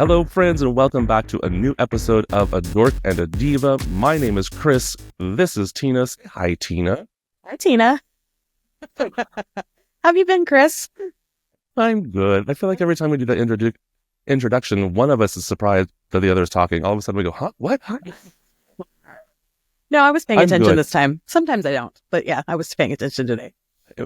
Hello, friends, and welcome back to a new episode of A Dork and a Diva. My name is Chris. This is Teena. Say hi, Teena. Hi, Teena. How have you been, Chris? I'm good. I feel like every time we do that introduction, one of us is surprised that the other is talking. All of a sudden we go, huh? What? Huh? No, I was paying attention good. this time. Sometimes I don't, but yeah, I was paying attention today.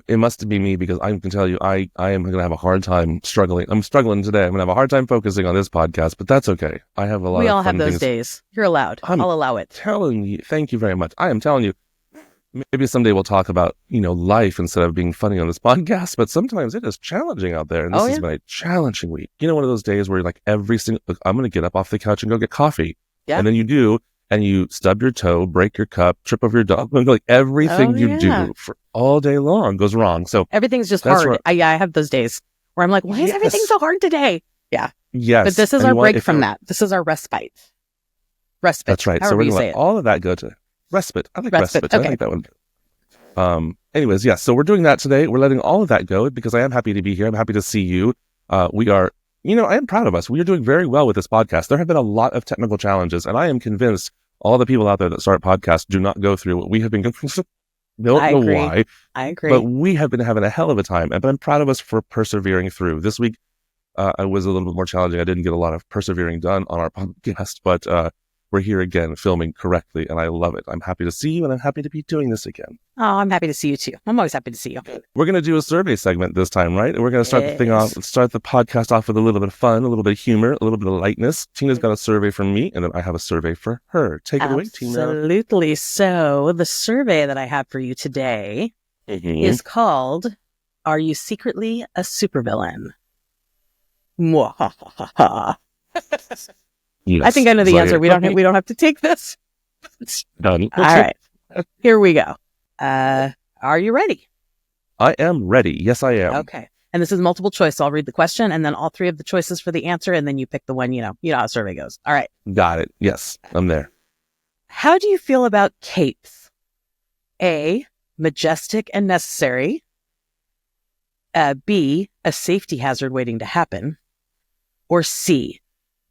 It must be me because I can tell you I am going to have a hard time struggling. I'm struggling today. I'm going to have a hard time focusing on this podcast, but that's okay. I have a lot of We all fun have those things. days. You're allowed. I'll allow it. Telling you, thank you very much. I am telling you, maybe someday we'll talk about, life instead of being funny on this podcast, but sometimes it is challenging out there. And this has been a challenging week. One of those days where you're like I'm going to get up off the couch and go get coffee. Yeah. And then you do, and you stub your toe, break your cup, trip over your dog. Like everything you do for all day long goes wrong. So everything's just hard. I have those days where I'm like, why is everything so hard today? Yeah. Yes. But this is our break from that. This is our respite. Respite. That's right. So we're going to let all of that go to respite. I like respite. Okay. I like that one. Anyways, yes. So we're doing that today. We're letting all of that go because I am happy to be here. I'm happy to see you. We are, I am proud of us. We are doing very well with this podcast. There have been a lot of technical challenges, and I am convinced all the people out there that start podcasts do not go through what we have been going through. Don't know why. I agree. But we have been having a hell of a time, and I'm proud of us for persevering through. This week, I was a little bit more challenging. I didn't get a lot of persevering done on our podcast, but we're here again filming correctly, and I love it. I'm happy to see you, and I'm happy to be doing this again. Oh, I'm happy to see you too. I'm always happy to see you. We're going to do a survey segment this time, right? And we're going to start start the podcast off with a little bit of fun, a little bit of humor, a little bit of lightness. Teena's got a survey from me, and then I have a survey for her. Take it away, Teena. Absolutely. So the survey that I have for you today is called, "Are you secretly a supervillain?" Yes. I think I know the answer. We don't have to take this. Done. All right. Here we go. Are you ready? I am ready. Yes, I am. Okay. And this is multiple choice. So I'll read the question and then all three of the choices for the answer, and then you pick the one, you know how a survey goes. All right. Got it. Yes, I'm there. How do you feel about capes? A, majestic and necessary. B, a safety hazard waiting to happen. Or C,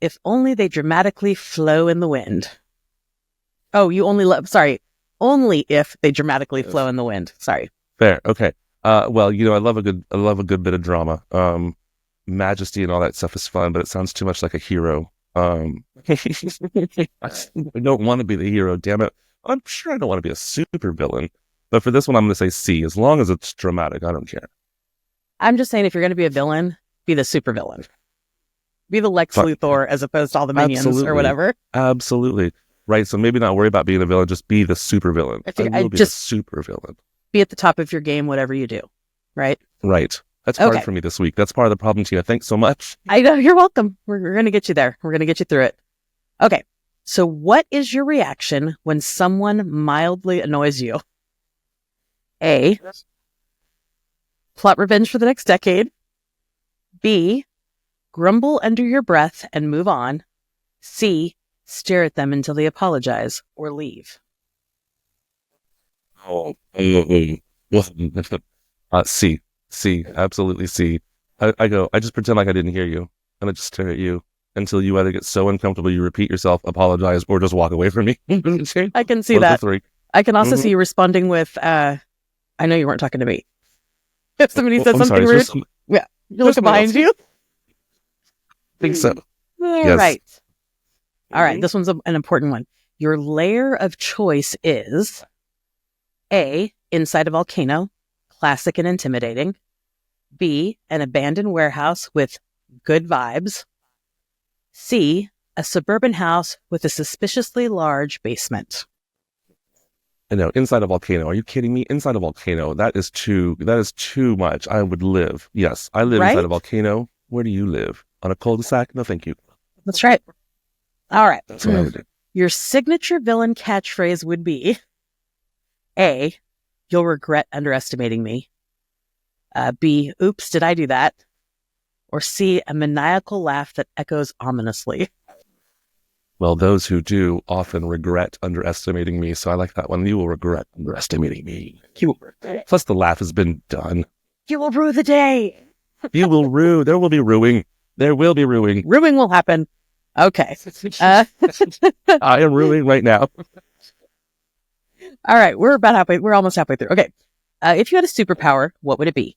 if only they dramatically flow in the wind. Oh, only if they dramatically flow in the wind. Sorry. Fair. Okay. Well, I love a good bit of drama. Majesty and all that stuff is fun, but it sounds too much like a hero. I don't want to be the hero, damn it. I'm sure I don't want to be a super villain. But for this one, I'm going to say C. As long as it's dramatic, I don't care. I'm just saying, if you're going to be a villain, be the super villain. Be the Lex Luthor as opposed to all the minions or whatever. Absolutely. Right. So maybe not worry about being a villain, just be the super villain. I will be the super villain. Be at the top of your game, whatever you do. Right? Right. That's hard for me this week. That's part of the problem, Teena. Thanks so much. I know. You're welcome. We're going to get you there. We're going to get you through it. Okay. So what is your reaction when someone mildly annoys you? A, plot revenge for the next decade. B, grumble under your breath and move on. C, stare at them until they apologize or leave. C, absolutely C. I just pretend like I didn't hear you, and I just stare at you until you either get so uncomfortable you repeat yourself, apologize, or just walk away from me. I can see that. I can also see you responding with, I know you weren't talking to me. If somebody says something rude, you're looking behind you. I think so. Right. All right. This one's an important one. Your layer of choice is A, inside a volcano, classic and intimidating. B, an abandoned warehouse with good vibes. C, a suburban house with a suspiciously large basement. I know, inside a volcano. Are you kidding me? Inside a volcano. That is too much. I would live. Yes, I live inside a volcano. Where do you live? On a cul-de-sac? No, thank you. That's right. All right. That's what I would do. Your signature villain catchphrase would be A, you'll regret underestimating me. B, oops, did I do that? Or C, a maniacal laugh that echoes ominously. Well, those who do often regret underestimating me, so I like that one. You will regret underestimating me. Plus, the laugh has been done. You will rue the day. You will rue. There will be rueing. There will be rueing. Rueing will happen. Okay. I am ruling right now. All right. We're almost halfway through. Okay. If you had a superpower, what would it be?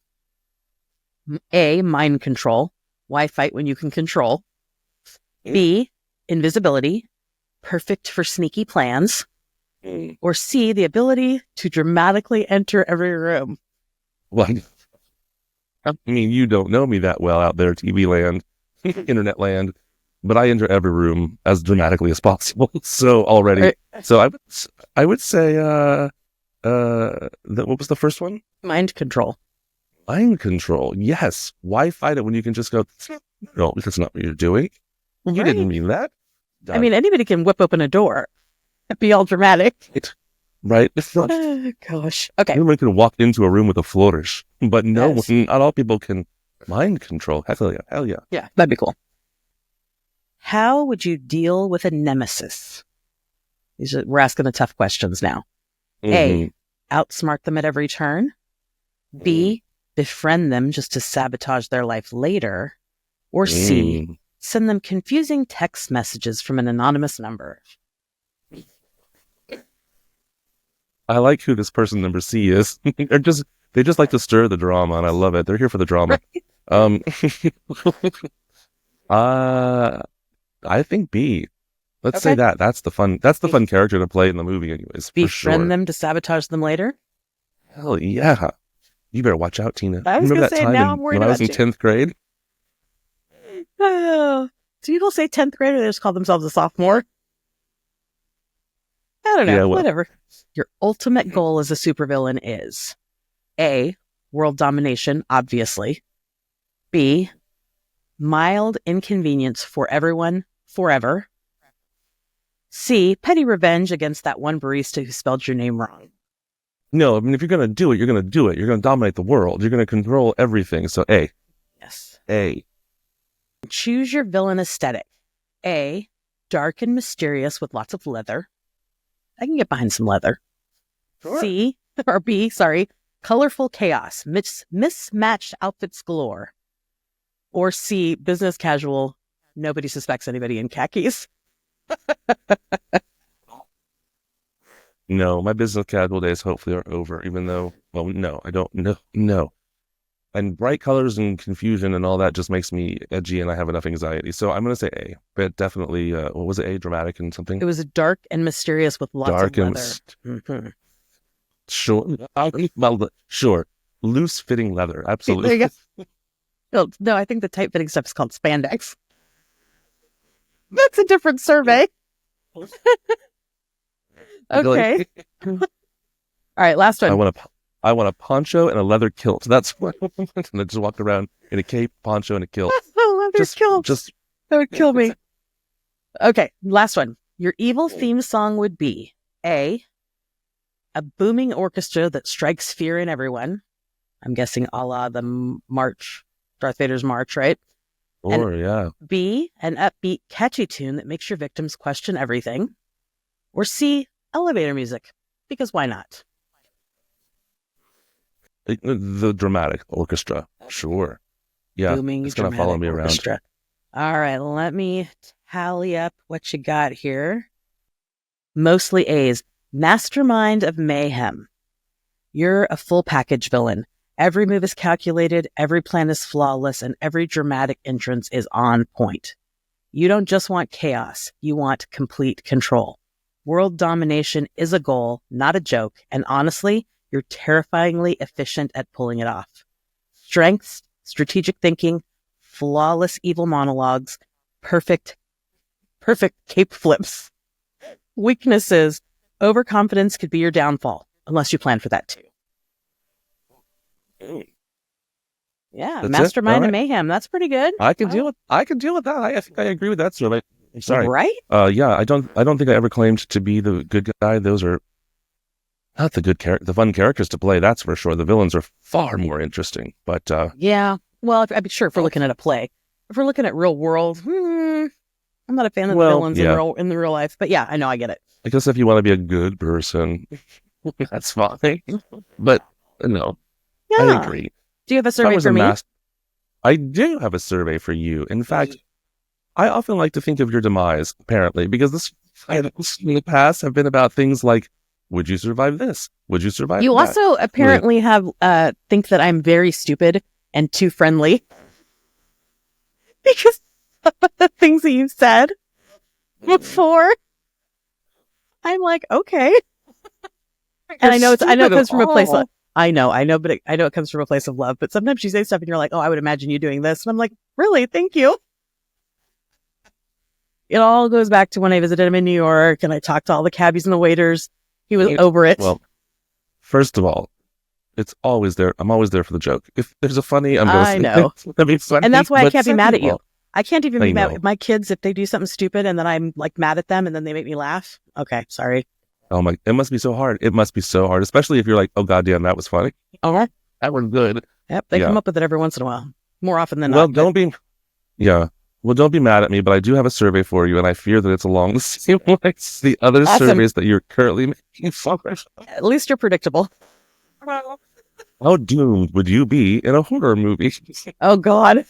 A, mind control. Why fight when you can control? B, invisibility. Perfect for sneaky plans. Or C, the ability to dramatically enter every room. Well, I mean, you don't know me that well out there, TV land, internet land, but I enter every room as dramatically as possible. So already, so I would say, what was the first one? Mind control. Mind control. Yes. Why fight it when you can just go, no, that's not what you're doing. Right. You didn't mean that. I mean, anybody can whip open a door. It'd be all dramatic. Right? Gosh. Okay. Anyone can walk into a room with a flourish, but no, not all people can mind control. Hell yeah. Hell yeah. Yeah, that'd be cool. How would you deal with a nemesis? We're asking the tough questions now. A, outsmart them at every turn. B, befriend them just to sabotage their life later. Or C, send them confusing text messages from an anonymous number. I like who this person number C is. They just like to stir the drama, and I love it. They're here for the drama. I think B. Let's say that. That's the fun character to play in the movie, anyways. Befriend them to sabotage them later? Hell yeah. You better watch out, Teena. I was going to say, now I'm worried when I was in 10th grade? Oh, do people say 10th grade or they just call themselves a sophomore? I don't know. Yeah, whatever. Your ultimate goal as a supervillain is A, world domination, obviously. B, mild inconvenience for everyone, forever. C, petty revenge against that one barista who spelled your name wrong. No, I mean, if you're going to do it, you're going to do it. You're going to dominate the world. You're going to control everything. So A. Yes. A. Choose your villain aesthetic. A, dark and mysterious with lots of leather. I can get behind some leather. Sure. B, colorful chaos, mismatched outfits galore. Or C, business casual, nobody suspects anybody in khakis. No, my business casual days hopefully are over, even though, well, no, I don't, no. And bright colors and confusion and all that just makes me edgy and I have enough anxiety. So I'm going to say A, but definitely, what was it, A, dramatic and something? It was dark and mysterious with lots of leather. Sure. Loose-fitting leather, absolutely. There you go. No, I think the tight-fitting stuff is called spandex. That's a different survey. Okay. All right, last one. I want a poncho and a leather kilt. That's what I want. And I just walk around in a cape, poncho, and a kilt. Leather kilt. That would kill me. Okay, last one. Your evil theme song would be A, a booming orchestra that strikes fear in everyone. I'm guessing a la the march, Darth Vader's march, right? Yeah. B, an upbeat, catchy tune that makes your victims question everything. Or C, elevator music, because why not? The dramatic orchestra, sure. Yeah, booming, it's going to follow me orchestra. Around. All right, let me tally up what you got here. Mostly A's. Mastermind of mayhem. You're a full package villain. Every move is calculated, every plan is flawless, and every dramatic entrance is on point. You don't just want chaos, you want complete control. World domination is a goal, not a joke, and honestly, you're terrifyingly efficient at pulling it off. Strengths, strategic thinking, flawless evil monologues, perfect cape flips. Weaknesses, overconfidence could be your downfall, unless you plan for that too. Yeah, that's mastermind of mayhem. That's pretty good. I can deal with that. I think I agree with that survey. Sorry. Right? Yeah, I don't think I ever claimed to be the good guy. Those are not the fun characters to play, that's for sure. The villains are far more interesting. But yeah. Well, I'd be sure if we're looking at a play. If we're looking at real world, I'm not a fan of the villains in the real life. But yeah, I know, I get it. I guess if you want to be a good person, that's fine. But no. Yeah. I agree. Do you have a survey for me? I do have a survey for you. In fact, I often like to think of your demise, apparently, because this items in the past have been about things like, would you survive this? Would you survive You that? also apparently have think that I'm very stupid and too friendly because of the things that you've said before. I'm like, okay. And I know it comes from a place of, I know it comes from a place of love, but sometimes you say stuff and you're like, oh, I would imagine you doing this. And I'm like, really? Thank you. It all goes back to when I visited him in New York and I talked to all the cabbies and the waiters. He was over it. Well, first of all, it's always there. I'm always there for the joke. If there's a funny, I'm going to say, I know. That'd be funny, and that's why I can't be mad at you. I can't even be mad with my kids if they do something stupid and then I'm like mad at them and then they make me laugh. Okay, sorry. Oh my, it must be so hard. It must be so hard, especially if you're like, oh, goddamn, that was funny. Oh, that was good. Yep, they come up with it every once in a while. More often than not. Well, don't be mad at me, but I do have a survey for you, and I fear that it's along the same lines as the other surveys that you're currently making fun of. At least you're predictable. How doomed would you be in a horror movie? Oh, God.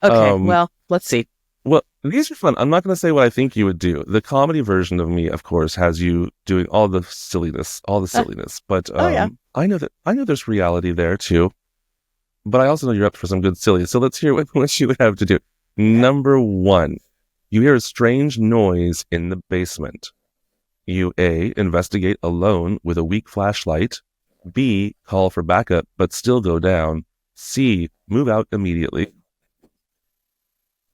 Okay, well, let's see. Well, these are fun. I'm not going to say what I think you would do. The comedy version of me, of course, has you doing all the silliness. But I know there's reality there too. But I also know you're up for some good silly. So let's hear what you would have to do. Number 1, you hear a strange noise in the basement. You A, investigate alone with a weak flashlight. B, call for backup but still go down. C, move out immediately.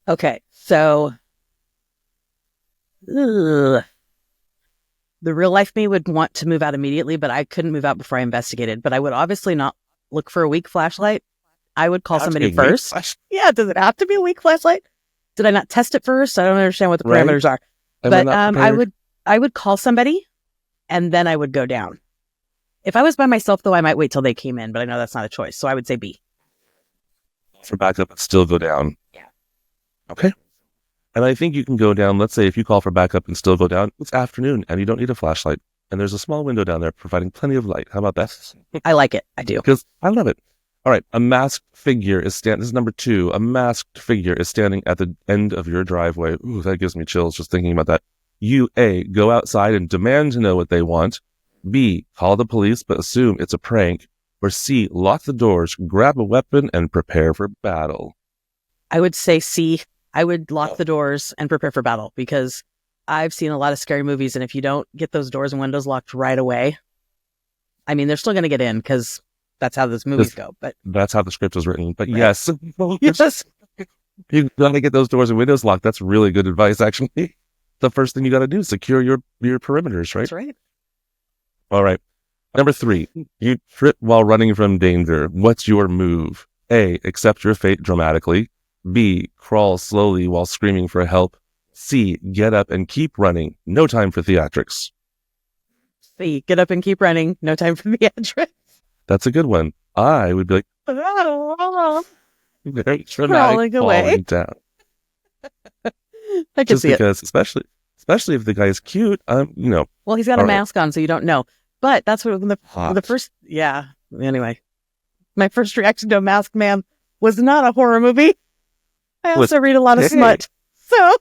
Okay, so the real life me would want to move out immediately, but I couldn't move out before I investigated. But I would obviously not look for a weak flashlight. I would call somebody first. Yeah, does it have to be a weak flashlight? Did I not test it first? I don't understand what the parameters are. But I would call somebody and then I would go down. If I was by myself, though, I might wait till they came in, but I know that's not a choice. So I would say B. For backup, but still go down. Yeah. Okay. And I think you can go down, let's say if you call for backup and still go down, it's afternoon and you don't need a flashlight. And there's a small window down there providing plenty of light. How about that? I like it. I do. Because I love it. All right. A masked figure is standing. This is number 2. A masked figure is standing at the end of your driveway. Ooh, that gives me chills just thinking about that. You, A, go outside and demand to know what they want. B, call the police but assume it's a prank. Or C, lock the doors, grab a weapon, and prepare for battle. I would say C. I would lock the doors and prepare for battle because I've seen a lot of scary movies, and if you don't get those doors and windows locked right away, I mean, they're still going to get in because that's how those movies go. But that's how the script was written. But right. Yes, you got to get those doors and windows locked. That's really good advice, actually. The first thing you got to do is secure your perimeters, right? That's right. All right. Number 3, you trip while running from danger. What's your move? A, accept your fate dramatically. B, crawl slowly while screaming for help. C, get up and keep running. No time for theatrics. C, get up and keep running. No time for theatrics. That's a good one. I would be like, very dramatic, falling down. I can just see because, especially if the guy's cute, Well, he's got a mask on, so you don't know. But that's what the first. Yeah. Anyway, my first reaction to a masked man was not a horror movie. I also read a lot of smut, so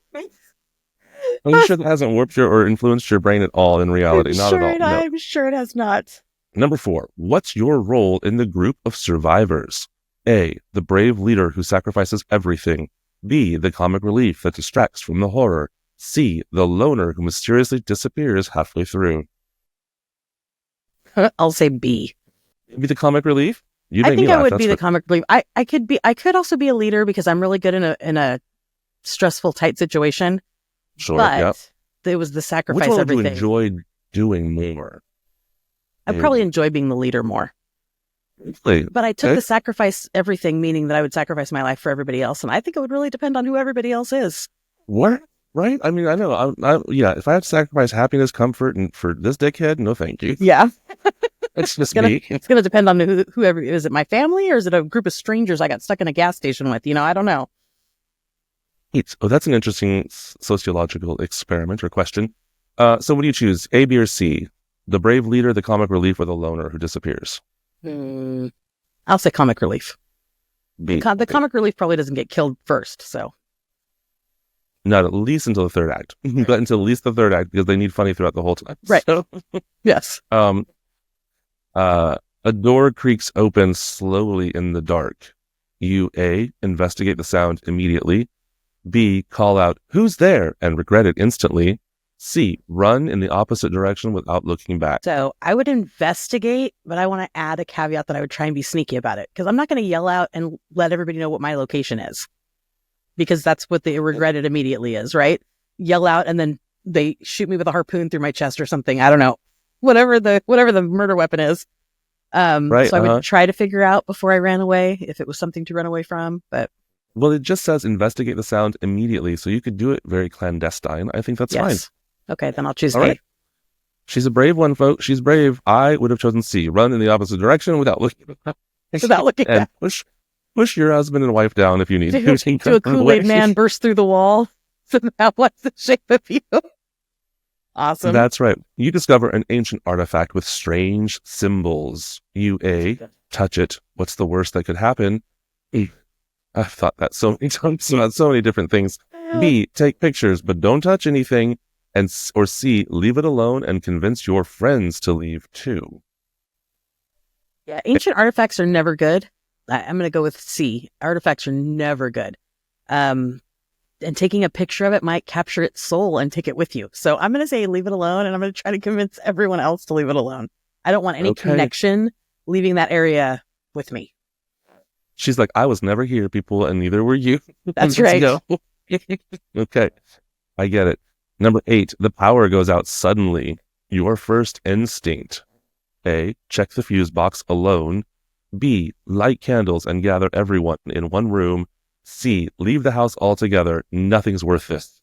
I'm sure that hasn't warped or influenced your brain at all in reality. Not at all. No. I'm sure it has not. Number 4, what's your role in the group of survivors? A, the brave leader who sacrifices everything. B, the comic relief that distracts from the horror. C, the loner who mysteriously disappears halfway through. I'll say B. Be the comic relief? I think I would be the comic relief. I could also be a leader because I'm really good in a stressful, tight situation. Sure, but it was the sacrifice. Which one everything. would you enjoy doing more? I probably enjoy being the leader more. Really? But I took the sacrifice everything, meaning that I would sacrifice my life for everybody else, and I think it would really depend on who everybody else is. What? Right? I mean, I know. If I had to sacrifice happiness, comfort, and for this dickhead, no thank you. Yeah. It's just me. It's going to depend on whoever. Is it my family or is it a group of strangers I got stuck in a gas station with? I don't know. Oh, that's an interesting sociological experiment or question. So what do you choose? A, B, or C? The brave leader, the comic relief, or the loner who disappears? I'll say comic relief. B. The comic relief probably doesn't get killed first, so. Not at least until the third act, but until at least the third act, because they need funny throughout the whole time. Right. So, yes. A door creaks open slowly in the dark. You A, investigate the sound immediately. B, call out, "Who's there?" and regret it instantly. C, run in the opposite direction without looking back. So I would investigate, but I want to add a caveat that I would try and be sneaky about it, because I'm not going to yell out and let everybody know what my location is, because that's what the regret it immediately is, right? Yell out and then they shoot me with a harpoon through my chest or something. I don't know. Whatever the murder weapon is. Right, so I would try to figure out before I ran away if it was something to run away from, but... Well, it just says investigate the sound immediately, so you could do it very clandestine. I think that's fine. Okay, then I'll choose A. Right. She's a brave one, folks. She's brave. I would have chosen C. Run in the opposite direction without looking back. Without looking back. Push your husband and wife down if you need to. To a Kool-Aid man burst through the wall. So that was the shape of you. Awesome. That's right. You discover an ancient artifact with strange symbols. You A, touch it. What's the worst that could happen? I've thought that so many times about so many different things. B, take pictures, but don't touch anything. Or C, leave it alone and convince your friends to leave too. Yeah, ancient artifacts are never good. I'm going to go with C. Artifacts are never good. And taking a picture of it might capture its soul and take it with you. So I'm going to say leave it alone, and I'm going to try to convince everyone else to leave it alone. I don't want any connection leaving that area with me. She's like, I was never here, people, and neither were you. That's right. Okay, I get it. Number 8, the power goes out suddenly. Your first instinct. A, check the fuse box alone. B, light candles and gather everyone in one room. C, leave the house altogether. Nothing's worth this.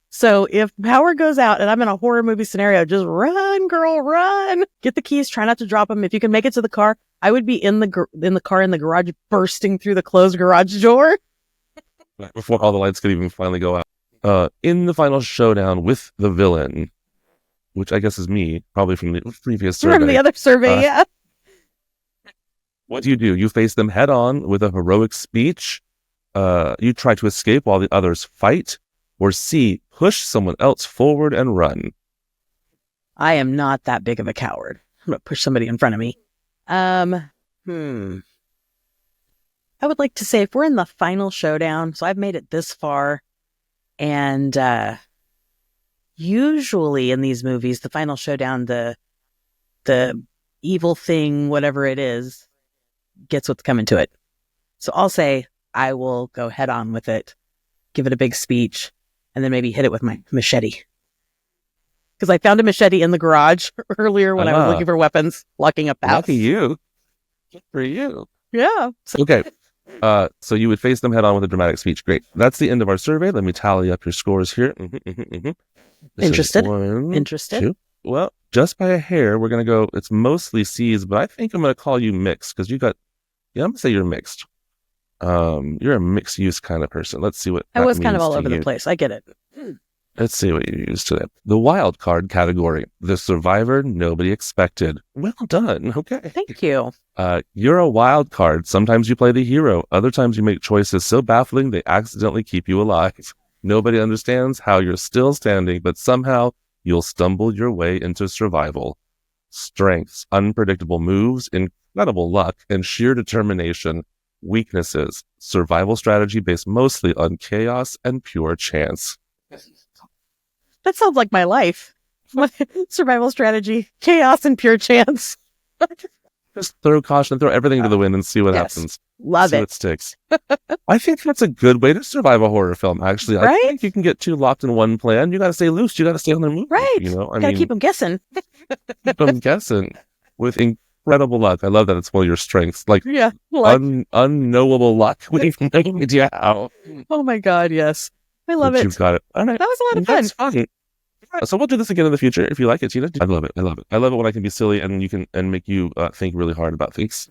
So if power goes out and I'm in a horror movie scenario, just run, girl, run. Get the keys. Try not to drop them. If you can make it to the car, I would be in the car in the garage, bursting through the closed garage door. Before all the lights could even finally go out. In the final showdown with the villain, which I guess is me, probably from the previous survey. From the other survey, yeah. What do? You face them head on with a heroic speech. You try to escape while the others fight. Or C, push someone else forward and run. I am not that big of a coward. I'm going to push somebody in front of me. I would like to say if we're in the final showdown, so I've made it this far, and usually in these movies, the final showdown, the evil thing, whatever it is, gets what's coming to it. So I'll say I will go head on with it, give it a big speech, and then maybe hit it with my machete. Because I found a machete in the garage earlier when I was looking for weapons, locking up the house. Lucky you. Good for you. Yeah. Okay. So you would face them head on with a dramatic speech. Great. That's the end of our survey. Let me tally up your scores here. Interested? Interested? 2. Well, just by a hair, we're going to go, it's mostly C's, but I think I'm going to call you mixed because you got, I'm going to say you're mixed. You're a mixed use kind of person. Let's see what I was kind of all over the place. I get it. Let's see what you used today. The wild card category. The survivor nobody expected. Well done. Okay. Thank you. You're a wild card. Sometimes you play the hero. Other times you make choices so baffling they accidentally keep you alive. Nobody understands how you're still standing, but somehow you'll stumble your way into survival. Strengths, unpredictable moves, incredible luck, and sheer determination. Weaknesses, survival strategy based mostly on chaos and pure chance. That sounds like my life. Survival strategy, chaos, and pure chance. Just throw caution, throw everything to the wind and see what happens. Love see it. What sticks. I think that's a good way to survive a horror film, actually. Right? I think you can get too locked in one plan. You got to stay loose. You got to stay on the move. Right. I mean, keep them guessing. Keep them guessing with incredible luck. I love that it's one of your strengths. Like, unknowable luck. Yeah. Oh my God, yes. I love it. You've got it. All right. That was a lot of fun. That's fun. So we'll do this again in the future if you like it, Teena. I love it. I love it. I love it when I can be silly and make you think really hard about things.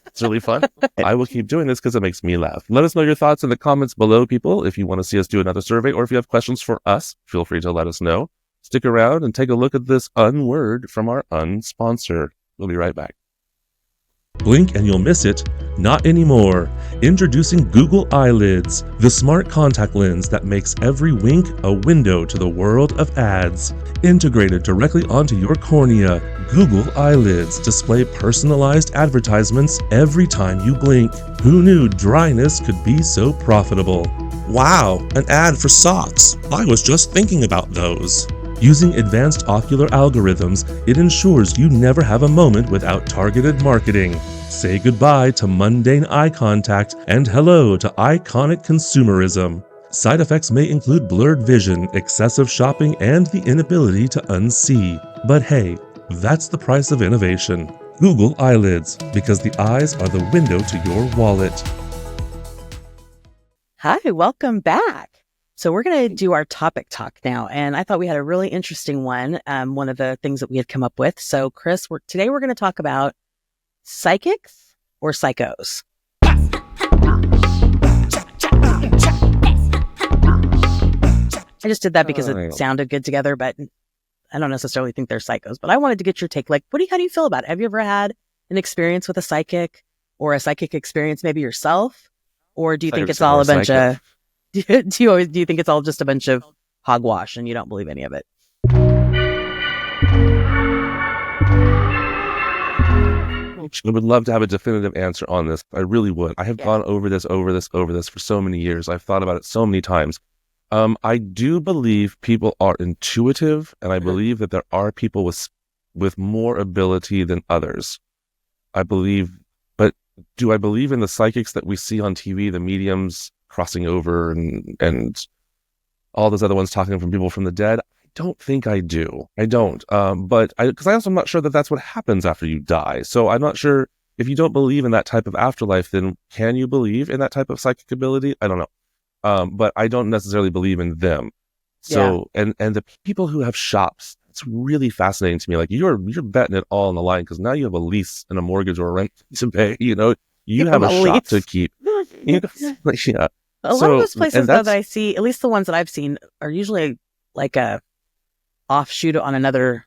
It's really fun. I will keep doing this because it makes me laugh. Let us know your thoughts in the comments below, people. If you want to see us do another survey or if you have questions for us, feel free to let us know. Stick around and take a look at this unword from our unsponsor. We'll be right back. Blink and you'll miss it. Not anymore. Introducing Google Eyelids, the smart contact lens that makes every wink a window to the world of ads. Integrated directly onto your cornea, Google Eyelids display personalized advertisements every time you blink. Who knew dryness could be so profitable? Wow, an ad for socks. I was just thinking about those. Using advanced ocular algorithms, it ensures you never have a moment without targeted marketing. Say goodbye to mundane eye contact and hello to iconic consumerism. Side effects may include blurred vision, excessive shopping, and the inability to unsee. But hey, that's the price of innovation. Google Eyelids, because the eyes are the window to your wallet. Hi, welcome back. So we're going to do our topic talk now. And I thought we had a really interesting one of the things that we had come up with. So Chris, today we're going to talk about psychics or psychos. I just did that because it sounded good together, but I don't necessarily think they're psychos. But I wanted to get your take. Like, how do you feel about it? Have you ever had an experience with a psychic or a psychic experience maybe yourself? Or do you think it's all a bunch of, do you think it's all just a bunch of hogwash and you don't believe any of it? I would love to have a definitive answer on this. I really would. I have gone over this for so many years. I've thought about it so many times. I do believe people are intuitive, and I believe that there are people with more ability than others. I believe, but do I believe in the psychics that we see on TV, the mediums crossing over and all those other ones talking from people from the dead? I don't think I do. I don't. But because I also am not sure that that's what happens after you die. So I'm not sure if you don't believe in that type of afterlife, then can you believe in that type of psychic ability? I don't know. But I don't necessarily believe in them. So, and the people who have shops, it's really fascinating to me. Like you're betting it all on the line because now you have a lease and a mortgage or a rent to pay. You know, you have a shop to keep. Yeah. A lot of those places though that I see, at least the ones that I've seen, are usually like a offshoot on another,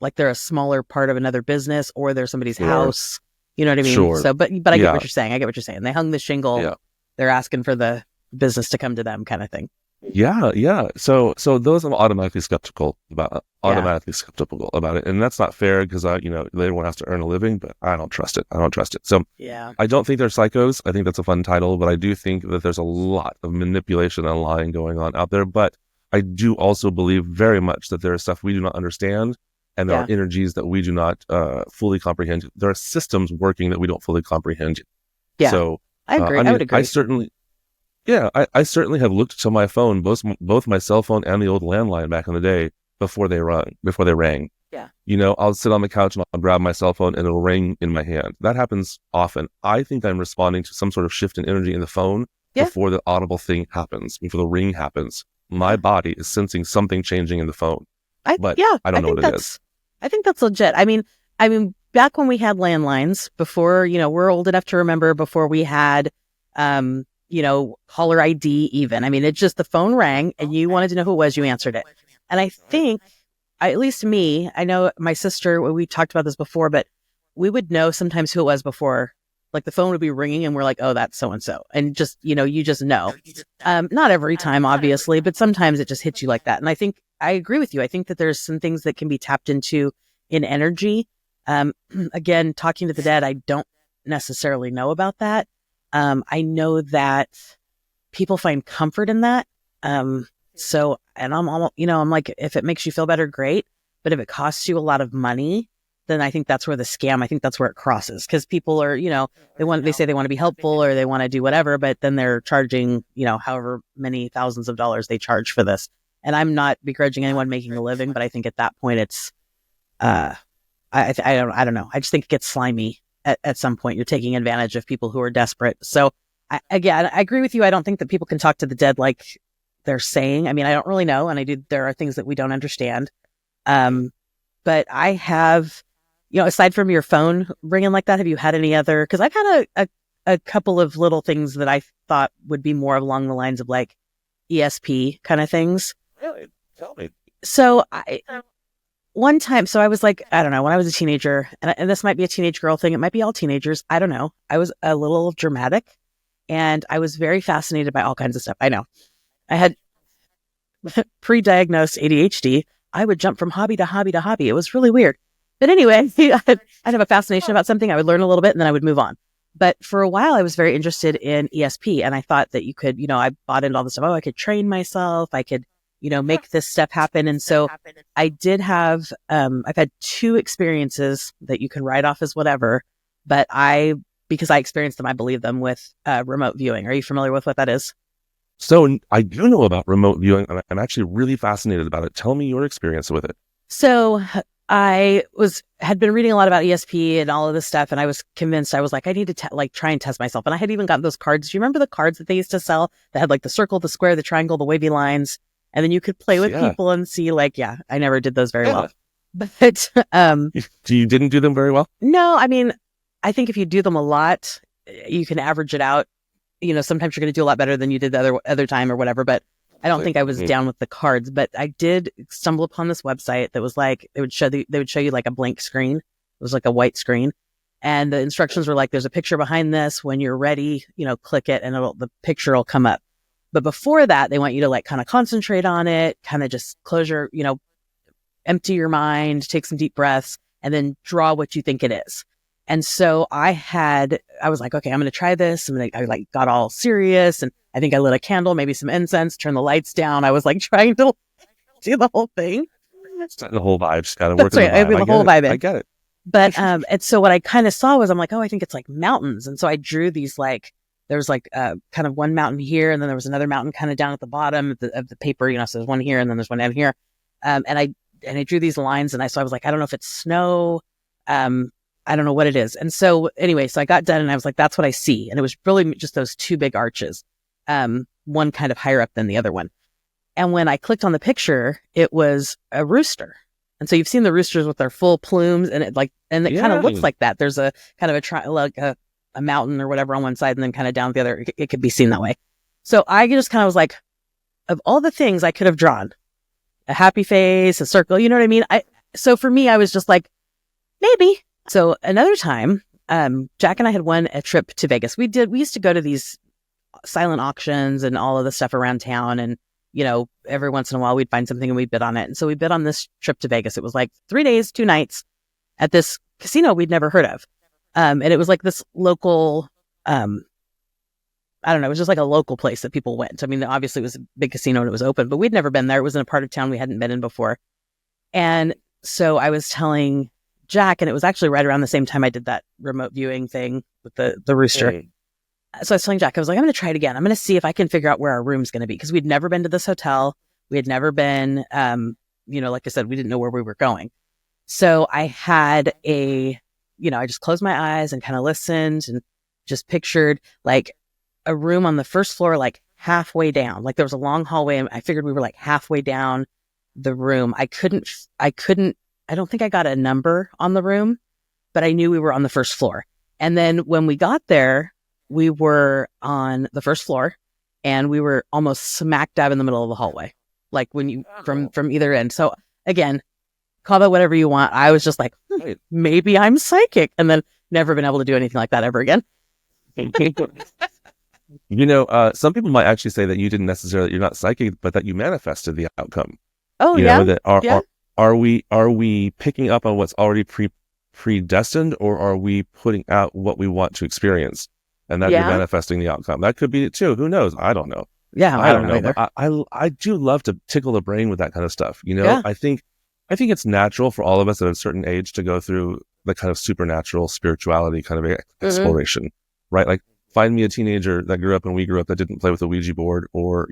like they're a smaller part of another business or they're somebody's house. You know what I mean? Sure. So, but I get what you're saying. I get what you're saying. They hung the shingle. Yeah. They're asking for the business to come to them, kind of thing. Yeah. So those I'm automatically skeptical about it, and that's not fair because everyone has to earn a living, but I don't trust it. So I don't think they're psychos. I think that's a fun title, but I do think that there's a lot of manipulation and lying going on out there. But I do also believe very much that there is stuff we do not understand, and there are energies that we do not fully comprehend. There are systems working that we don't fully comprehend. Yeah. So I agree. I would agree. I certainly have looked to my phone, both my cell phone and the old landline back in the day before they rang. Yeah. I'll sit on the couch and I'll grab my cell phone and it'll ring in my hand. That happens often. I think I'm responding to some sort of shift in energy in the phone before the audible thing happens, before the ring happens. My body is sensing something changing in the phone. I don't know what it is. I think that's legit. I mean, back when we had landlines, before, we're old enough to remember before we had, caller ID even. I mean, it's just the phone rang and you wanted to know who it was, you answered it. And I think, at least me, I know my sister, we talked about this before, but we would know sometimes who it was before, like the phone would be ringing and we're like, oh, that's so-and-so. And just, you just know. Not every time, obviously, but sometimes it just hits you like that. And I think I agree with you. I think that there's some things that can be tapped into in energy. Again, talking to the dead, I don't necessarily know about that. I know that people find comfort in that. So, and I'm almost, I'm like, if it makes you feel better, great. But if it costs you a lot of money, then I think that's where the scam, I think that's where it crosses. Because people are, they say they want to be helpful or they want to do whatever, but then they're charging, however many thousands of dollars they charge for this. And I'm not begrudging anyone making a living, but I think at that point it's, I don't know. I just think it gets slimy. At some point, you're taking advantage of people who are desperate. So, I agree with you. I don't think that people can talk to the dead like they're saying. I mean, I don't really know. And there are things that we don't understand. But I have, aside from your phone ringing like that, have you had any other? Because I've had a couple of little things that I thought would be more along the lines of like ESP kind of things. Really? Tell me. So one time, so I was like, I don't know, when I was a teenager, and this might be a teenage girl thing, it might be all teenagers, I don't know. I was a little dramatic, And I was very fascinated by all kinds of stuff. I know. I had pre-diagnosed ADHD. I would jump from hobby to hobby to hobby. It was really weird. But anyway, I'd have a fascination about something. I would learn a little bit and then I would move on. But for a while, I was very interested in ESP. And I thought that you could, I bought into all this stuff. Oh, I could train myself. I could, make this stuff happen. And so I did have, I've had 2 experiences that you can write off as whatever. But because I experienced them, I believe them with remote viewing. Are you familiar with what that is? So I do know about remote viewing, and I'm actually really fascinated about it. Tell me your experience with it. So I had been reading a lot about ESP and all of this stuff, and I was convinced. I was like, I need to try and test myself. And I had even gotten those cards. Do you remember the cards that they used to sell that had like the circle, the square, the triangle, the wavy lines, and then you could play with people and see I never did those very well. But you didn't do them very well? No, I mean, I think if you do them a lot, you can average it out. Sometimes you're going to do a lot better than you did the other time or whatever, but I don't think I was down with the cards. But I did stumble upon this website that was like, they would show you like a blank screen. It was like a white screen. And the instructions were like, there's a picture behind this. When you're ready, click it and the picture will come up. But before that, they want you to like kind of concentrate on it, kind of just close your, empty your mind, take some deep breaths, and then draw what you think it is. And so I was like, okay, I'm going to try this. I like got all serious, and I think I lit a candle, maybe some incense, turned the lights down. I was like trying to do the whole thing. The whole vibe. Just got to work on the vibe. The whole vibe in. I get it. But, and so what I kind of saw was, I'm like, oh, I think it's like mountains. And so I drew these like, there was like kind of one mountain here, and then there was another mountain kind of down at the bottom of the paper, so there's one here and then there's one down here. And I drew these lines, and I was like, I don't know if it's snow. I don't know what it is. And so anyway, so I got done and I was like, that's what I see. And it was really just those 2 big arches, one kind of higher up than the other one. And when I clicked on the picture, it was a rooster. And so you've seen the roosters with their full plumes, and it kind of looks like that. There's a kind of a mountain or whatever on one side, and then kind of down the other. It could be seen that way. So I just kind of was like, of all the things I could have drawn, a happy face, a circle, you know what I mean? So for me, I was just like, maybe. So another time, Jack and I had won a trip to Vegas. We used to go to these silent auctions and all of the stuff around town. And, every once in a while we'd find something and we'd bid on it. And so we bid on this trip to Vegas. It was like 3 days, 2 nights at this casino we'd never heard of. And it was like this local, I don't know, it was just like a local place that people went. I mean, obviously it was a big casino and it was open, but we'd never been there. It was in a part of town we hadn't been in before. And so I was telling Jack, and it was actually right around the same time I did that remote viewing thing with the rooster. Mm. So I was telling Jack, I was like, I'm going to try it again. I'm going to see if I can figure out where our room's going to be, because we'd never been to this hotel. We had never been, like I said, we didn't know where we were going. So I had I just closed my eyes and kind of listened and just pictured like a room on the first floor, like halfway down. Like there was a long hallway, and I figured we were like halfway down the room. I don't think I got a number on the room, but I knew we were on the first floor. And then when we got there, we were on the first floor, and we were almost smack dab in the middle of the hallway, like when you from either end. So again, call that whatever you want. I was just like, maybe I'm psychic, and then never been able to do anything like that ever again. Some people might actually say that you're not psychic, but that you manifested the outcome. Oh, Are we picking up on what's already predestined, or are we putting out what we want to experience, and that you're manifesting the outcome? That could be it too. Who knows? I don't know. Yeah, I don't know either. But I do love to tickle the brain with that kind of stuff. I think it's natural for all of us at a certain age to go through the kind of supernatural spirituality kind of exploration, right? Like find me a teenager that grew up and we grew up that didn't play with a Ouija board, or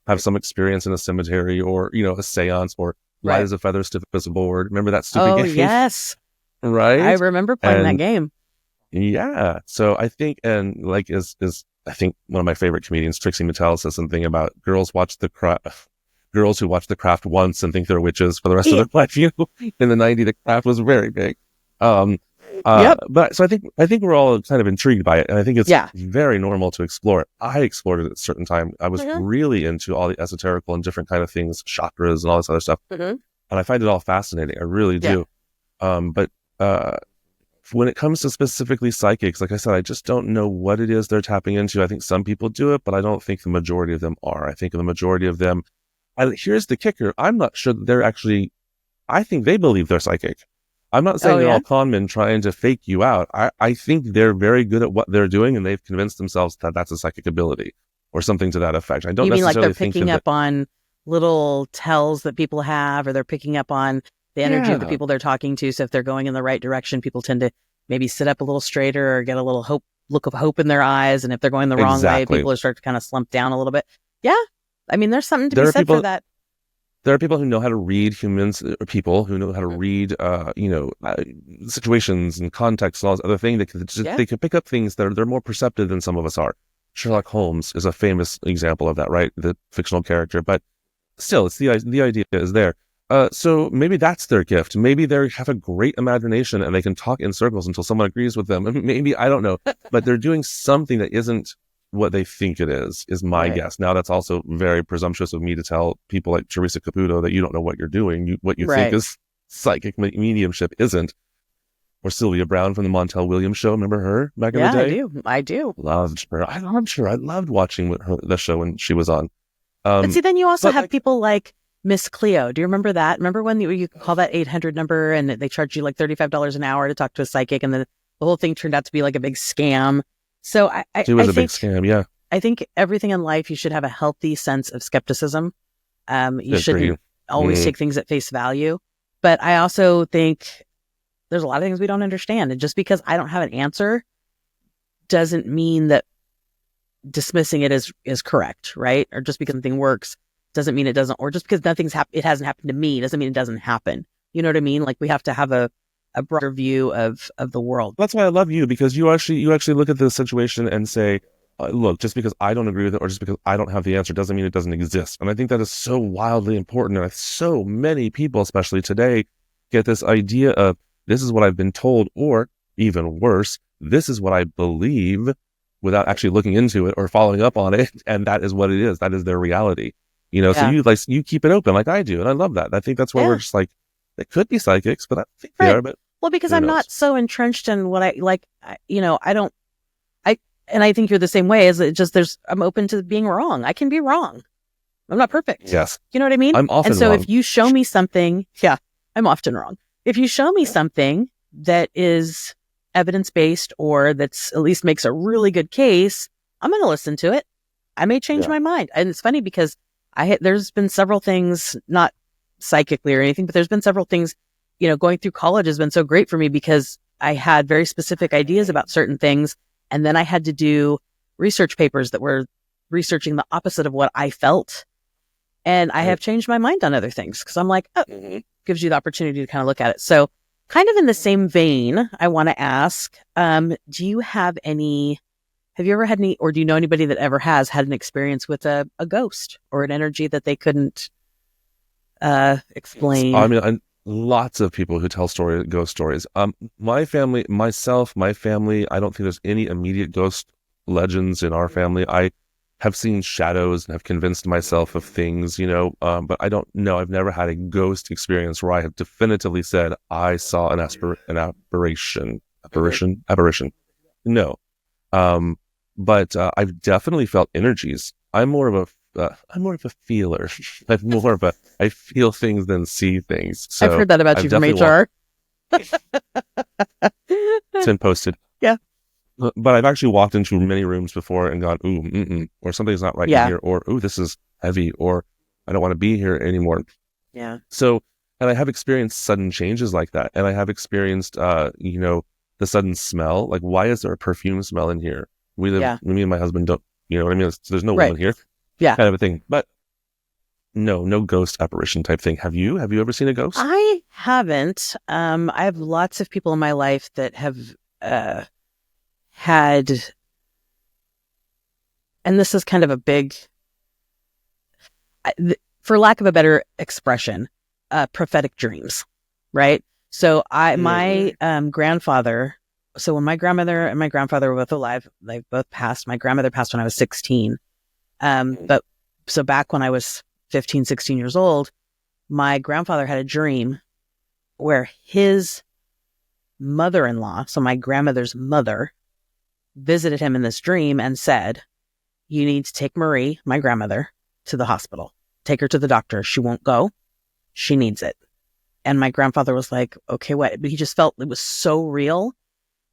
have some experience in a cemetery, or a seance, or light as a feather, stiff as a board. Remember that stupid game? Oh, yes. Right? I remember playing that game. Yeah. So I think, and like I think one of my favorite comedians, Trixie Mattel, says something about girls who watch The Craft once and think they're witches for the rest of their life. In the 90s, The Craft was very big. But so I think we're all kind of intrigued by it, and I think it's very normal to explore it. I explored it at a certain time. I was really into all the esoterical and different kind of things, chakras and all this other stuff, and I find it all fascinating. I really do. But when it comes to specifically psychics, like I said, I just don't know what it is they're tapping into. I think some people do it, but I don't think the majority of them are. I think the majority of them, here's the kicker. I'm not sure that they're actually, I think they believe they're psychic. I'm not saying they're all con men trying to fake you out. I think they're very good at what they're doing, and they've convinced themselves that that's a psychic ability or something to that effect. I don't You mean like necessarily they're picking up on little tells that people have, or they're picking up on the energy of the people they're talking to. So if they're going in the right direction, people tend to maybe sit up a little straighter or get a little look of hope in their eyes. And if they're going the wrong way, people start to kind of slump down a little bit. Yeah. I mean, there's something to be said for that. There are people who know how to read humans, or people who know how to read, situations and context and all this other thing. They can pick up things that they're more perceptive than some of us are. Sherlock Holmes is a famous example of that, right? The fictional character, but still, it's the idea is there. So maybe that's their gift. Maybe they have a great imagination and they can talk in circles until someone agrees with them. Maybe, I don't know, but they're doing something that isn't what they think it is my guess. Now, that's also very presumptuous of me to tell people like Teresa Caputo that you don't know what you're doing. What you think is psychic mediumship isn't. Or Sylvia Brown from the Montel Williams show. Remember her back in the day? I do. Loved her. I loved her. I loved watching the show when she was on. But see, then you also have people like Miss Cleo. Do you remember that? Remember when you could call that 800 number and they charged you like $35 an hour to talk to a psychic, and then the whole thing turned out to be like a big scam? So it was a big scam, yeah. I think everything in life, you should have a healthy sense of skepticism. You shouldn't always take things at face value. But I also think there's a lot of things we don't understand. And just because I don't have an answer doesn't mean that dismissing it is correct, right? Or just because something works doesn't mean it doesn't, or just because it hasn't happened to me doesn't mean it doesn't happen. You know what I mean? Like, we have to have a broader view of the world. That's why I love you, because you actually look at the situation and say, look, just because I don't agree with it or just because I don't have the answer doesn't mean it doesn't exist. And I think that is so wildly important. And so many people, especially today, get this idea of, this is what I've been told, or even worse, this is what I believe, without actually looking into it or following up on it. And that is what it is. That is their reality. So you keep it open like I do. And I love that. I think that's why we're just like, they could be psychics, but I don't think they are. But well, because I'm not so entrenched in what I like, and I think you're the same way. Is it just I'm open to being wrong. I can be wrong. I'm not perfect. Yes. You know what I mean? I'm often wrong. And so wrong. If you show me something, I'm often wrong. If you show me something that is evidence-based or that's at least makes a really good case, I'm going to listen to it. I may change my mind. And it's funny because there's been several things, not psychically or anything, but there's been several things, going through college has been so great for me because I had very specific ideas about certain things. And then I had to do research papers that were researching the opposite of what I felt. And I have changed my mind on other things because I'm like, gives you the opportunity to kind of look at it. So kind of in the same vein, I want to ask, have you ever had any, or do you know anybody that ever has had an experience with a ghost or an energy that they couldn't explain? I mean, lots of people who tell ghost stories. My family, I don't think there's any immediate ghost legends in our family. I have seen shadows and have convinced myself of things, but I don't know. I've never had a ghost experience where I have definitively said I saw an apparition. No. But I've definitely felt energies. I'm more of a feeler. I feel things than see things. So I've heard that about you from HR. It's been posted. Yeah. But I've actually walked into many rooms before and gone, ooh, or something's not right in here, or ooh, this is heavy, or I don't want to be here anymore. Yeah. So, and I have experienced sudden changes like that. And I have experienced, the sudden smell. Like, why is there a perfume smell in here? We live, me and my husband don't, you know what I mean? So there's no woman here. Yeah. Kind of a thing. But no ghost apparition type thing. Have you ever seen a ghost? I haven't. I have lots of people in my life that have had, and this is kind of a big, for lack of a better expression, prophetic dreams, right? So my grandfather, so when my grandmother and my grandfather were both alive, they both passed. My grandmother passed when I was 16. But so back when I was 15, 16 years old, my grandfather had a dream where his mother-in-law, so my grandmother's mother, visited him in this dream and said, you need to take Marie, my grandmother, to the hospital. Take her to the doctor. She won't go. She needs it. And my grandfather was like, okay, what? But he just felt it was so real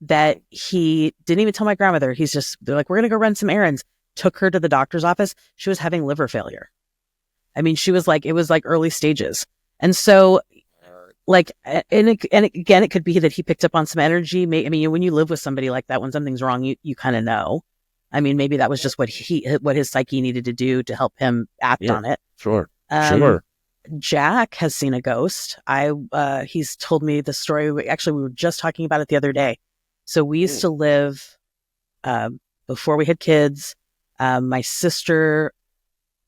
that he didn't even tell my grandmother. They're like, we're going to go run some errands. Took her to the doctor's office. She was having liver failure. I mean, it was like early stages. And so like, and again, it could be that he picked up on some energy. I mean, when you live with somebody like that, when something's wrong, you kind of know. I mean, maybe that was just what his psyche needed to do to help him act on it. Sure. Jack has seen a ghost. He's told me the story. We were just talking about it the other day. So we used to live, before we had kids. My sister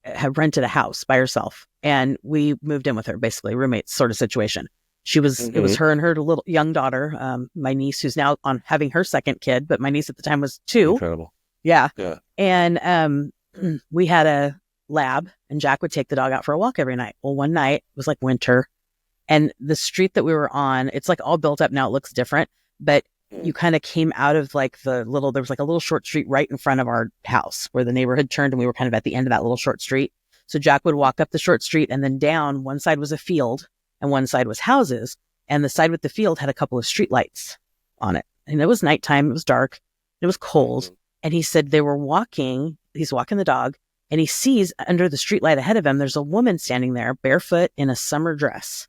had rented a house by herself and we moved in with her, basically roommates sort of situation. It was her and her little young daughter, my niece, who's now on having her second kid, but my niece at the time was 2. Incredible. Yeah. And, we had a lab and Jack would take the dog out for a walk every night. Well, one night it was like winter and the street that we were on, it's like all built up now. It looks different, but you kind of came out of like there was like a little short street right in front of our house where the neighborhood turned and we were kind of at the end of that little short street. So Jack would walk up the short street and then down, one side was a field and one side was houses. And the side with the field had a couple of street lights on it. And it was nighttime. It was dark. It was cold. And he said he's walking the dog and he sees under the street light ahead of him, there's a woman standing there barefoot in a summer dress.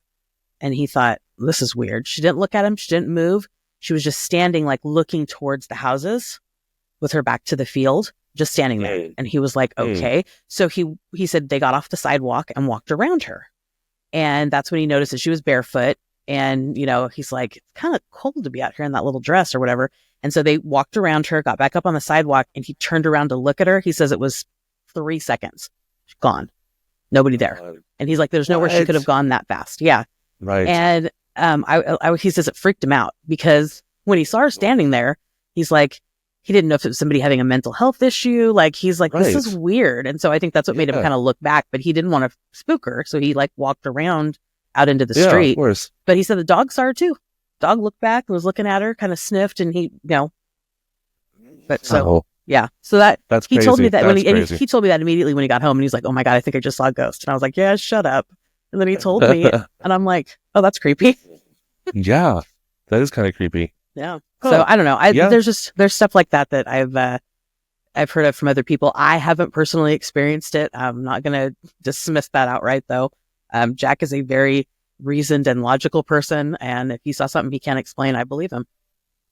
And he thought, this is weird. She didn't look at him. She didn't move. She was just standing, like looking towards the houses with her back to the field, just standing there. And he was like, okay. So he said they got off the sidewalk and walked around her. And that's when he noticed that she was barefoot. And, he's like, it's kind of cold to be out here in that little dress or whatever. And so they walked around her, got back up on the sidewalk, and he turned around to look at her. He says it was 3 seconds. She's gone. Nobody there. And he's like, there's nowhere she could have gone that fast. Yeah. Right. And he says it freaked him out because when he saw her standing there, he's like, he didn't know if it was somebody having a mental health issue. Like, he's like, this is weird. And so I think that's what made him kind of look back, but he didn't want to spook her. So he like walked around out into the street. Of course. But he said the dog saw her too. Dog looked back and was looking at her, kind of sniffed, and but so yeah. So that's he crazy. told me that he told me that immediately when he got home, and he's like, oh my God, I think I just saw a ghost. And I was like, yeah, shut up. And then he told me and I'm like, oh, that's creepy. Yeah, that is kind of creepy. Yeah. So I don't know. There's stuff like that I've heard of from other people. I haven't personally experienced it. I'm not going to dismiss that outright though. Jack is a very reasoned and logical person. And if he saw something he can't explain, I believe him.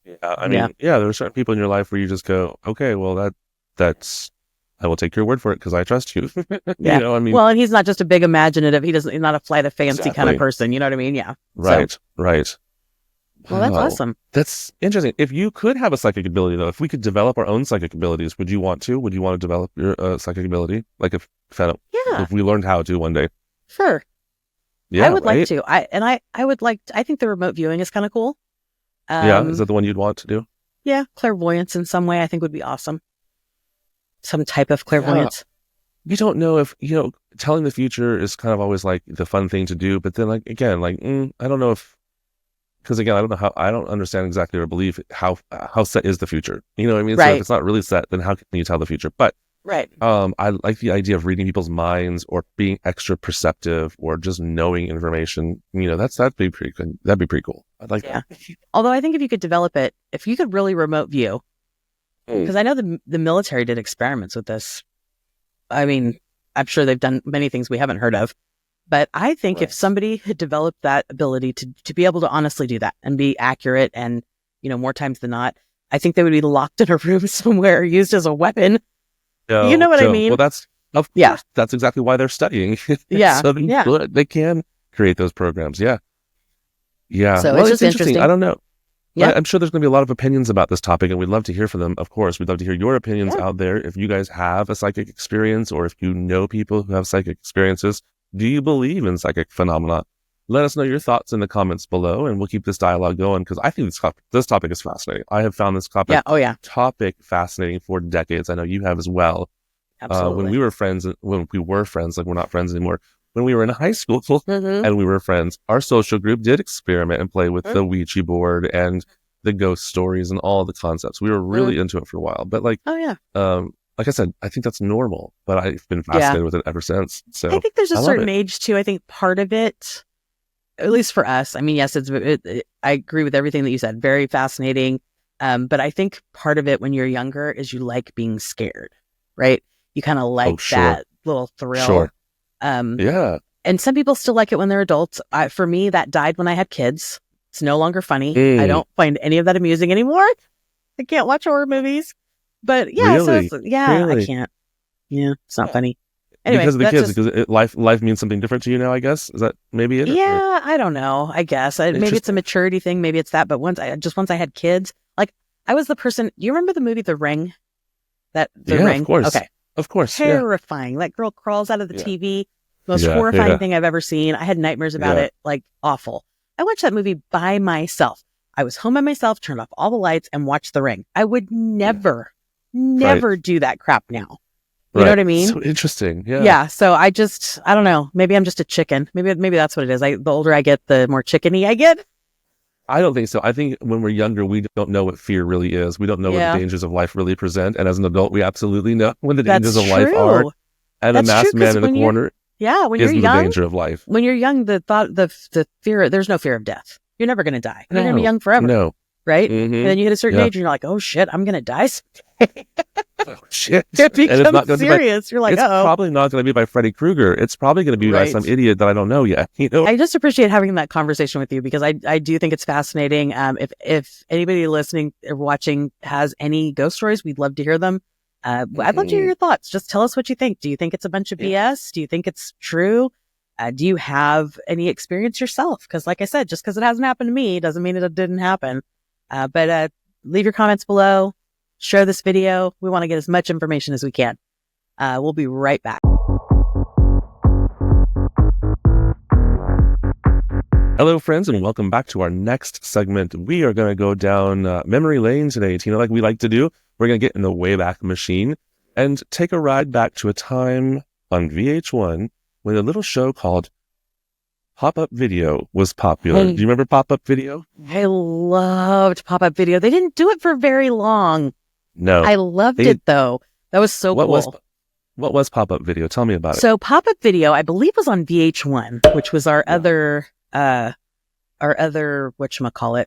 Yeah. I mean, there are certain people in your life where you just go, okay, well that's, I will take your word for it because I trust you. Yeah. Well, and he's not just a big imaginative. He's not a flight of fancy kind of person. You know what I mean? Yeah. Right. Well, that's awesome. That's interesting. If you could have a psychic ability, though, if we could develop our own psychic abilities, would you want to? Would you want to develop your psychic ability? Like if we learned how to one day. Sure. Yeah, I would like to. I think the remote viewing is kind of cool. Is that the one you'd want to do? Yeah. Clairvoyance in some way I think would be awesome. Some type of clairvoyance. You don't know if, telling the future is kind of always like the fun thing to do. But then I don't know because again, I don't understand exactly or believe how set is the future. You know what I mean? Right. So if it's not really set, then how can you tell the future? But right. I like the idea of reading people's minds or being extra perceptive or just knowing information. That'd be pretty good. That'd be pretty cool. I'd like that. Although I think if you could develop it, if you could really remote view, because I know the military did experiments with this. I mean, I'm sure they've done many things we haven't heard of. But I think if somebody had developed that ability to be able to honestly do that and be accurate and, more times than not, I think they would be locked in a room somewhere used as a weapon. You know what I mean? Well, that's, of course, that's exactly why they're studying. Yeah. So they can create those programs. Yeah. Yeah. So it's just interesting. I don't know. Yeah. I'm sure there's going to be a lot of opinions about this topic, and we'd love to hear from them. Of course, we'd love to hear your opinions out there. If you guys have a psychic experience or if you know people who have psychic experiences, do you believe in psychic phenomena? Let us know your thoughts in the comments below, and we'll keep this dialogue going because I think this topic is fascinating. I have found this topic fascinating for decades. I know you have as well. Absolutely. When we were friends, like we're not friends anymore, when we were in high school and we were friends, our social group did experiment and play with the Ouija board and the ghost stories and all the concepts. We were really into it for a while. But like, like I said, I think that's normal, but I've been fascinated with it ever since. So I think there's a certain age too. I think part of it, at least for us, I mean, yes, I agree with everything that you said. Very fascinating. But I think part of it when you're younger is you like being scared, right? You kind of like that little thrill. Sure. And some people still like it when they're adults. For me, that died when I had kids. It's no longer funny. I don't find any of that amusing anymore. I can't watch horror movies. But yeah, really? I can't. Yeah, it's not funny. Anyway, because of the kids, because life means something different to you now, I guess. Is that maybe it? Yeah, I don't know. I guess maybe it's a maturity thing. Maybe it's that. But once I had kids, like I was the person. Do you remember the movie The Ring? Ring. Of course. Okay, of course. Terrifying. That girl crawls out of the TV. Most horrifying thing I've ever seen. I had nightmares about it. Like awful. I watched that movie by myself. I was home by myself, turned off all the lights, and watched The Ring. I would never do that crap now. You know what I mean? So interesting. Yeah. Yeah. So I don't know. Maybe I'm just a chicken. Maybe that's what it is. The older I get, the more chickeny I get. I don't think so. I think when we're younger, we don't know what fear really is. We don't know what the dangers of life really present. And as an adult, we absolutely know what the dangers of life are. And a masked man in the corner when is you're the young, danger of life. When you're young, the fear, there's no fear of death. You're never going to die. You're going to be young forever. No. Right? And then you hit a certain age and you're like, oh shit, I'm going to die. Oh, shit. It becomes serious. You're like, it's probably not going to be by Freddy Krueger. It's probably going to be by some idiot that I don't know yet. You know? I just appreciate having that conversation with you because I do think it's fascinating. If anybody listening or watching has any ghost stories, we'd love to hear them. I'd love to hear your thoughts. Just tell us what you think. Do you think it's a bunch of BS? Do you think it's true? Do you have any experience yourself? Because like I said, just because it hasn't happened to me doesn't mean it didn't happen. But leave your comments below. Share this video. We want to get as much information as we can. We'll be right back. Hello, friends, and welcome back to our next segment. We are going to go down memory lane today, Tina, like we like to do. We're going to get in the Wayback Machine and take a ride back to a time on VH1 when a little show called Pop-Up Video was popular. Do you remember Pop-Up Video? I loved Pop-Up Video. They didn't do it for very long. No. I loved it, though. That was so cool. What was Pop-Up Video? Tell me about it. So Pop-Up Video, I believe, was on VH1, which was our other whatchamacallit,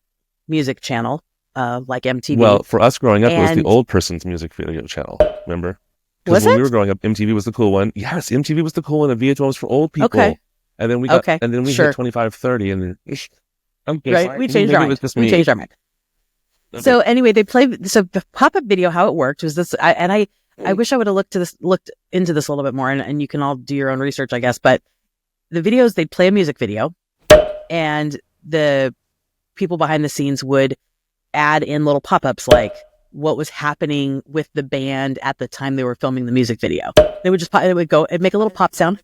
music channel, like MTV. Well, for us growing up, it was the old person's music video channel. Remember? Was when it? we were growing up, MTV was the cool one. Yes, MTV was the cool one, and VH1 was for old people. Okay. And then we got, and then we hit 25, 30, and right, we changed our mind. We changed our mind. Okay. So anyway, the Pop-Up Video, how it worked was this, I wish I would have looked into this a little bit more, and you can all do your own research, I guess. But the videos, they'd play a music video, and the people behind the scenes would add in little pop-ups like what was happening with the band at the time they were filming the music video. They would it'd make a little pop sound,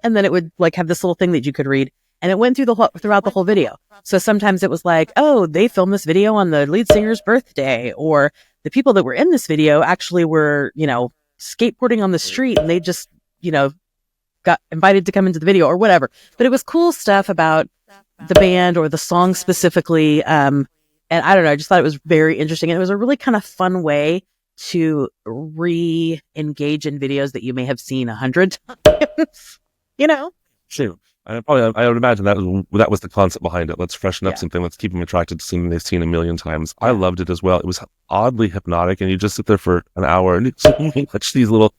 and then it would like have this little thing that you could read, and it went throughout the whole video. So sometimes it was like, oh, they filmed this video on the lead singer's birthday, or the people that were in this video actually were, skateboarding on the street, and they just, got invited to come into the video or whatever. But it was cool stuff about the band or the song specifically. And I don't know, I just thought it was very interesting. And it was a really kind of fun way to re-engage in videos that you may have seen 100 times, Sure. I would imagine that was the concept behind it. Let's freshen up something. Let's keep them attracted to something they've seen a million times. I loved it as well. It was oddly hypnotic, and you just sit there for an hour and watch these little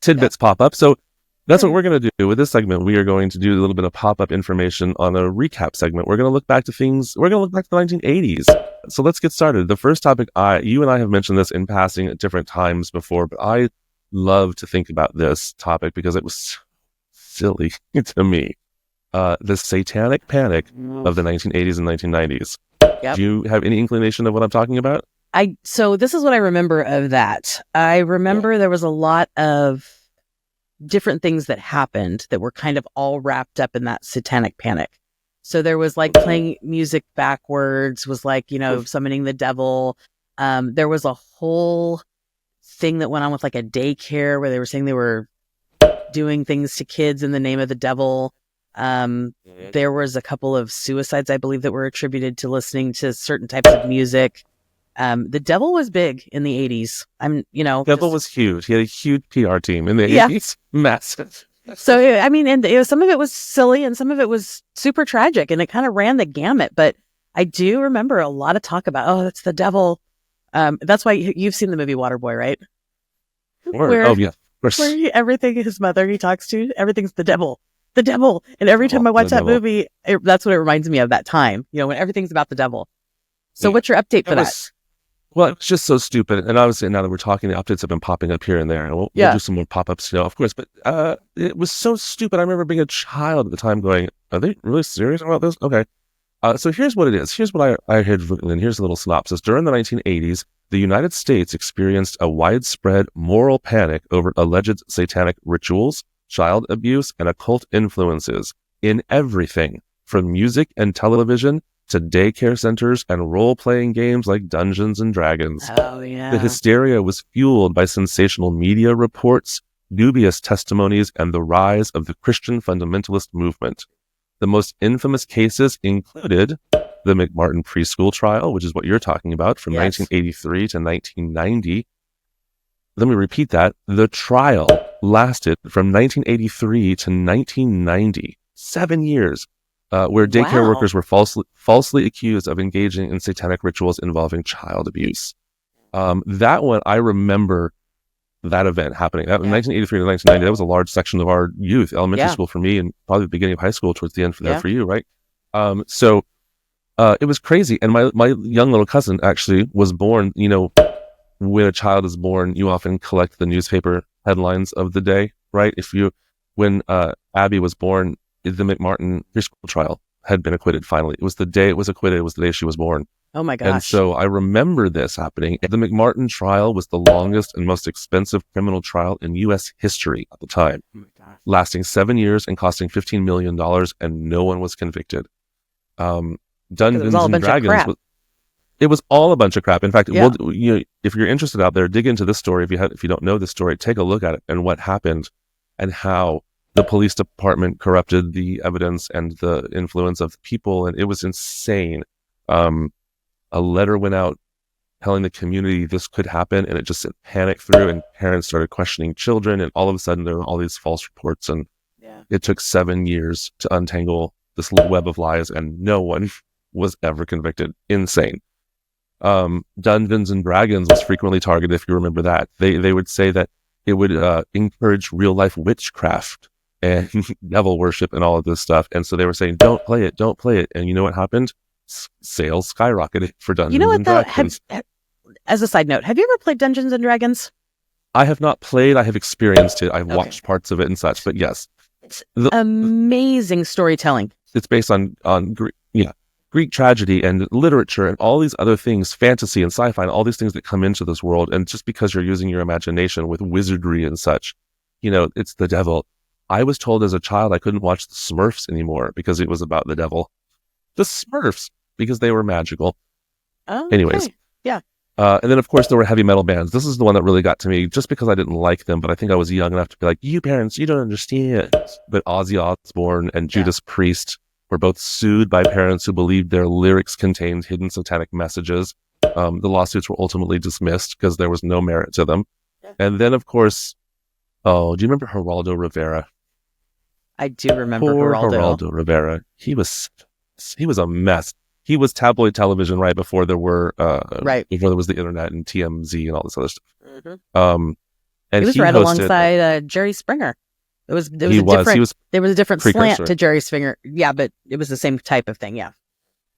tidbits pop up. So that's what we're going to do with this segment. We are going to do a little bit of pop-up information on a recap segment. We're going to look back to things. We're going to look back to the 1980s. So let's get started. The first topic, you and I have mentioned this in passing at different times before, but I love to think about this topic because it was silly to me. The satanic panic of the 1980s and 1990s. Yep. Do you have any inclination of what I'm talking about? So this is what I remember of that. I remember there was a lot of different things that happened that were kind of all wrapped up in that satanic panic. So there was like playing music backwards, was like, summoning the devil. There was a whole thing that went on with like a daycare where they were saying they were doing things to kids in the name of the devil. There was a couple of suicides, I believe, that were attributed to listening to certain types of music. The devil was big in the 80s. Devil was huge. He had a huge PR team in the 80s. Massive. So, I mean, and some of it was silly and some of it was super tragic, and it kind of ran the gamut. But I do remember a lot of talk about, oh, that's the devil. That's why you've seen the movie Waterboy, right? Oh, yeah. Where everything his mother he talks to, everything's the devil. The devil. And every time I watch that movie, that's what it reminds me of, that time, when everything's about the devil. So what's your update for that? Well, it's just so stupid. And obviously now that we're talking, the updates have been popping up here and there. And we'll do some more pop-ups, of course. But it was so stupid. I remember being a child at the time going, are they really serious about this? Okay. So here's what it is. Here's what I had written, and here's a little synopsis. During the 1980s, the United States experienced a widespread moral panic over alleged satanic rituals, child abuse, and occult influences in everything from music and television to daycare centers and role-playing games like Dungeons and Dragons. Oh, yeah. The hysteria was fueled by sensational media reports, dubious testimonies, and the rise of the Christian fundamentalist movement. The most infamous cases included the McMartin preschool trial, which is what you're talking about, from 1983 to 1990. Let me repeat that. The trial lasted from 1983 to 1990, 7 years, where daycare workers were falsely accused of engaging in satanic rituals involving child abuse. That one, I remember that event happening. That 1983 to 1990, that was a large section of our youth, elementary school for me, and probably the beginning of high school towards the end for you, right? So it was crazy. And my young little cousin actually was born, when a child is born, you often collect the newspaper headlines of the day, right? When Abby was born, the McMartin preschool trial had been acquitted finally. It was the day it was acquitted. It was the day she was born. Oh my gosh. And so I remember this happening. The McMartin trial was the longest and most expensive criminal trial in U.S. history at the time, lasting 7 years and costing $15 million, and no one was convicted. Dungeons and Dragons. It was all a bunch of crap. In fact, if you're interested out there, dig into this story. If you don't know this story, take a look at it and what happened and how the police department corrupted the evidence and the influence of people. And it was insane. A letter went out telling the community this could happen, and it just sent panic through, and parents started questioning children, and all of a sudden there were all these false reports, and it took 7 years to untangle this little web of lies, and no one was ever convicted. Insane. Dungeons and Dragons was frequently targeted, if you remember that. They would say that it would encourage real life witchcraft and devil worship and all of this stuff, and so they were saying, don't play it, and you know what happened? Sales skyrocketed for Dungeons and Dragons. As a side note, have you ever played Dungeons and Dragons? I have not played. I have experienced it. I've watched parts of it and such. But yes, it's amazing storytelling. It's based on Greek tragedy and literature and all these other things, fantasy and sci-fi, and all these things that come into this world. And just because you're using your imagination with wizardry and such, it's the devil. I was told as a child I couldn't watch the Smurfs anymore because it was about the devil. The Smurfs, because they were magical. Anyways. Yeah. And then, of course, there were heavy metal bands. This is the one that really got to me, just because I didn't like them, but I think I was young enough to be like, you parents, you don't understand. But Ozzy Osbourne and Judas Priest were both sued by parents who believed their lyrics contained hidden satanic messages. The lawsuits were ultimately dismissed because there was no merit to them. Yeah. And then, of course, do you remember Geraldo Rivera? I do remember Geraldo Rivera. He was a mess. He was tabloid television right before there were before there was the internet and TMZ and all this other stuff. Mm-hmm. And he was right alongside Jerry Springer. There was a different slant to Jerry Springer. Yeah, but it was the same type of thing. Yeah,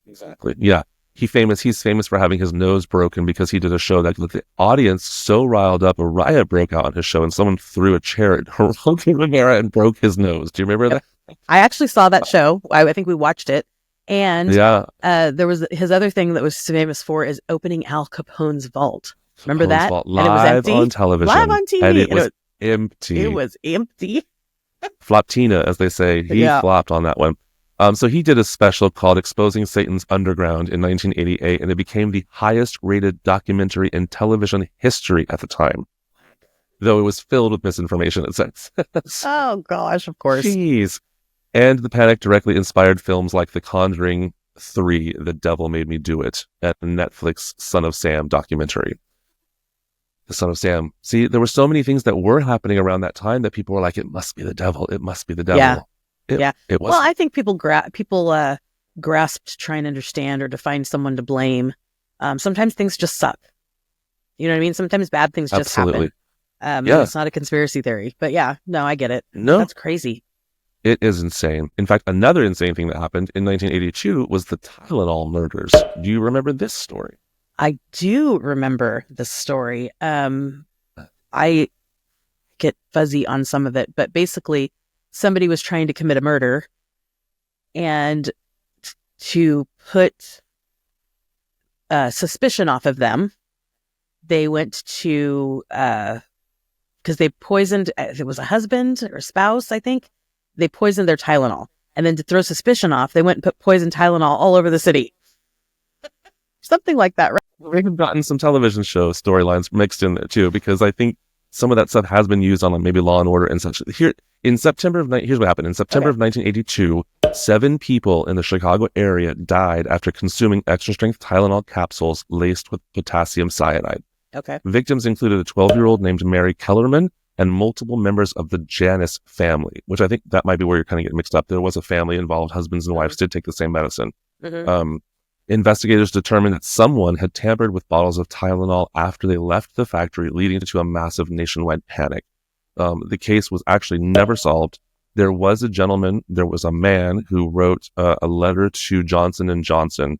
exactly. Yeah, he's famous for having his nose broken because he did a show that the audience so riled up, a riot broke out on his show, and someone threw a chair at Geraldo Rivera and broke his nose. Do you remember that? I actually saw that show. I think we watched it. And there was his other thing that was famous for is opening Al Capone's vault. Remember that? Live on television. Live on TV. And it was empty. It was empty. Floptina, as they say. He flopped on that one. So he did a special called Exposing Satan's Underground in 1988, and it became the highest rated documentary in television history at the time. though it was filled with misinformation, it says. Oh, gosh, of course. Jeez. And the panic directly inspired films like The Conjuring 3, The Devil Made Me Do It, and Netflix Son of Sam documentary. The Son of Sam. See, there were so many things that were happening around that time that people were like, it must be the devil. It must be the devil. Yeah. It was. Well, I think people grasped to try and understand or to find someone to blame. Sometimes things just suck. You know what I mean? Sometimes bad things just happen. It's not a conspiracy theory. But yeah, no, I get it. No. That's crazy. It is insane. In fact, another insane thing that happened in 1982 was the Tylenol murders. Do you remember this story? I do remember this story. I get fuzzy on some of it, but basically somebody was trying to commit a murder, and to put suspicion off of them, they went to, because they poisoned, if it was a husband or spouse, I think, they poisoned their Tylenol. And then to throw suspicion off, they went and put poison Tylenol all over the city. Something like that, right? We've gotten some television show storylines mixed in there too, because I think some of that stuff has been used on like maybe Law and Order and such. Here's what happened. In September of 1982, 7 people in the Chicago area died after consuming extra strength Tylenol capsules laced with potassium cyanide. Okay. Victims included a 12-year-old named Mary Kellerman and multiple members of the Janus family, which I think that might be where you're kind of getting mixed up. There was a family involved. Husbands and wives did take the same medicine. Mm-hmm. Investigators determined that someone had tampered with bottles of Tylenol after they left the factory, leading to a massive nationwide panic. The case was actually never solved. There was a man who wrote a letter to Johnson & Johnson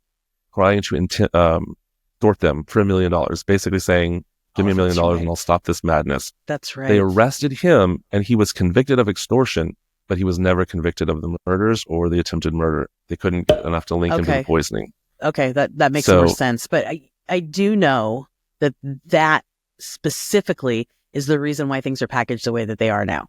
trying to extort them for $1 million, basically saying, give me $1 million and I'll stop this madness. That's right. They arrested him and he was convicted of extortion, but he was never convicted of the murders or the attempted murder. They couldn't get enough to link him to the poisoning. Okay, that makes more sense. But I do know that specifically is the reason why things are packaged the way that they are now.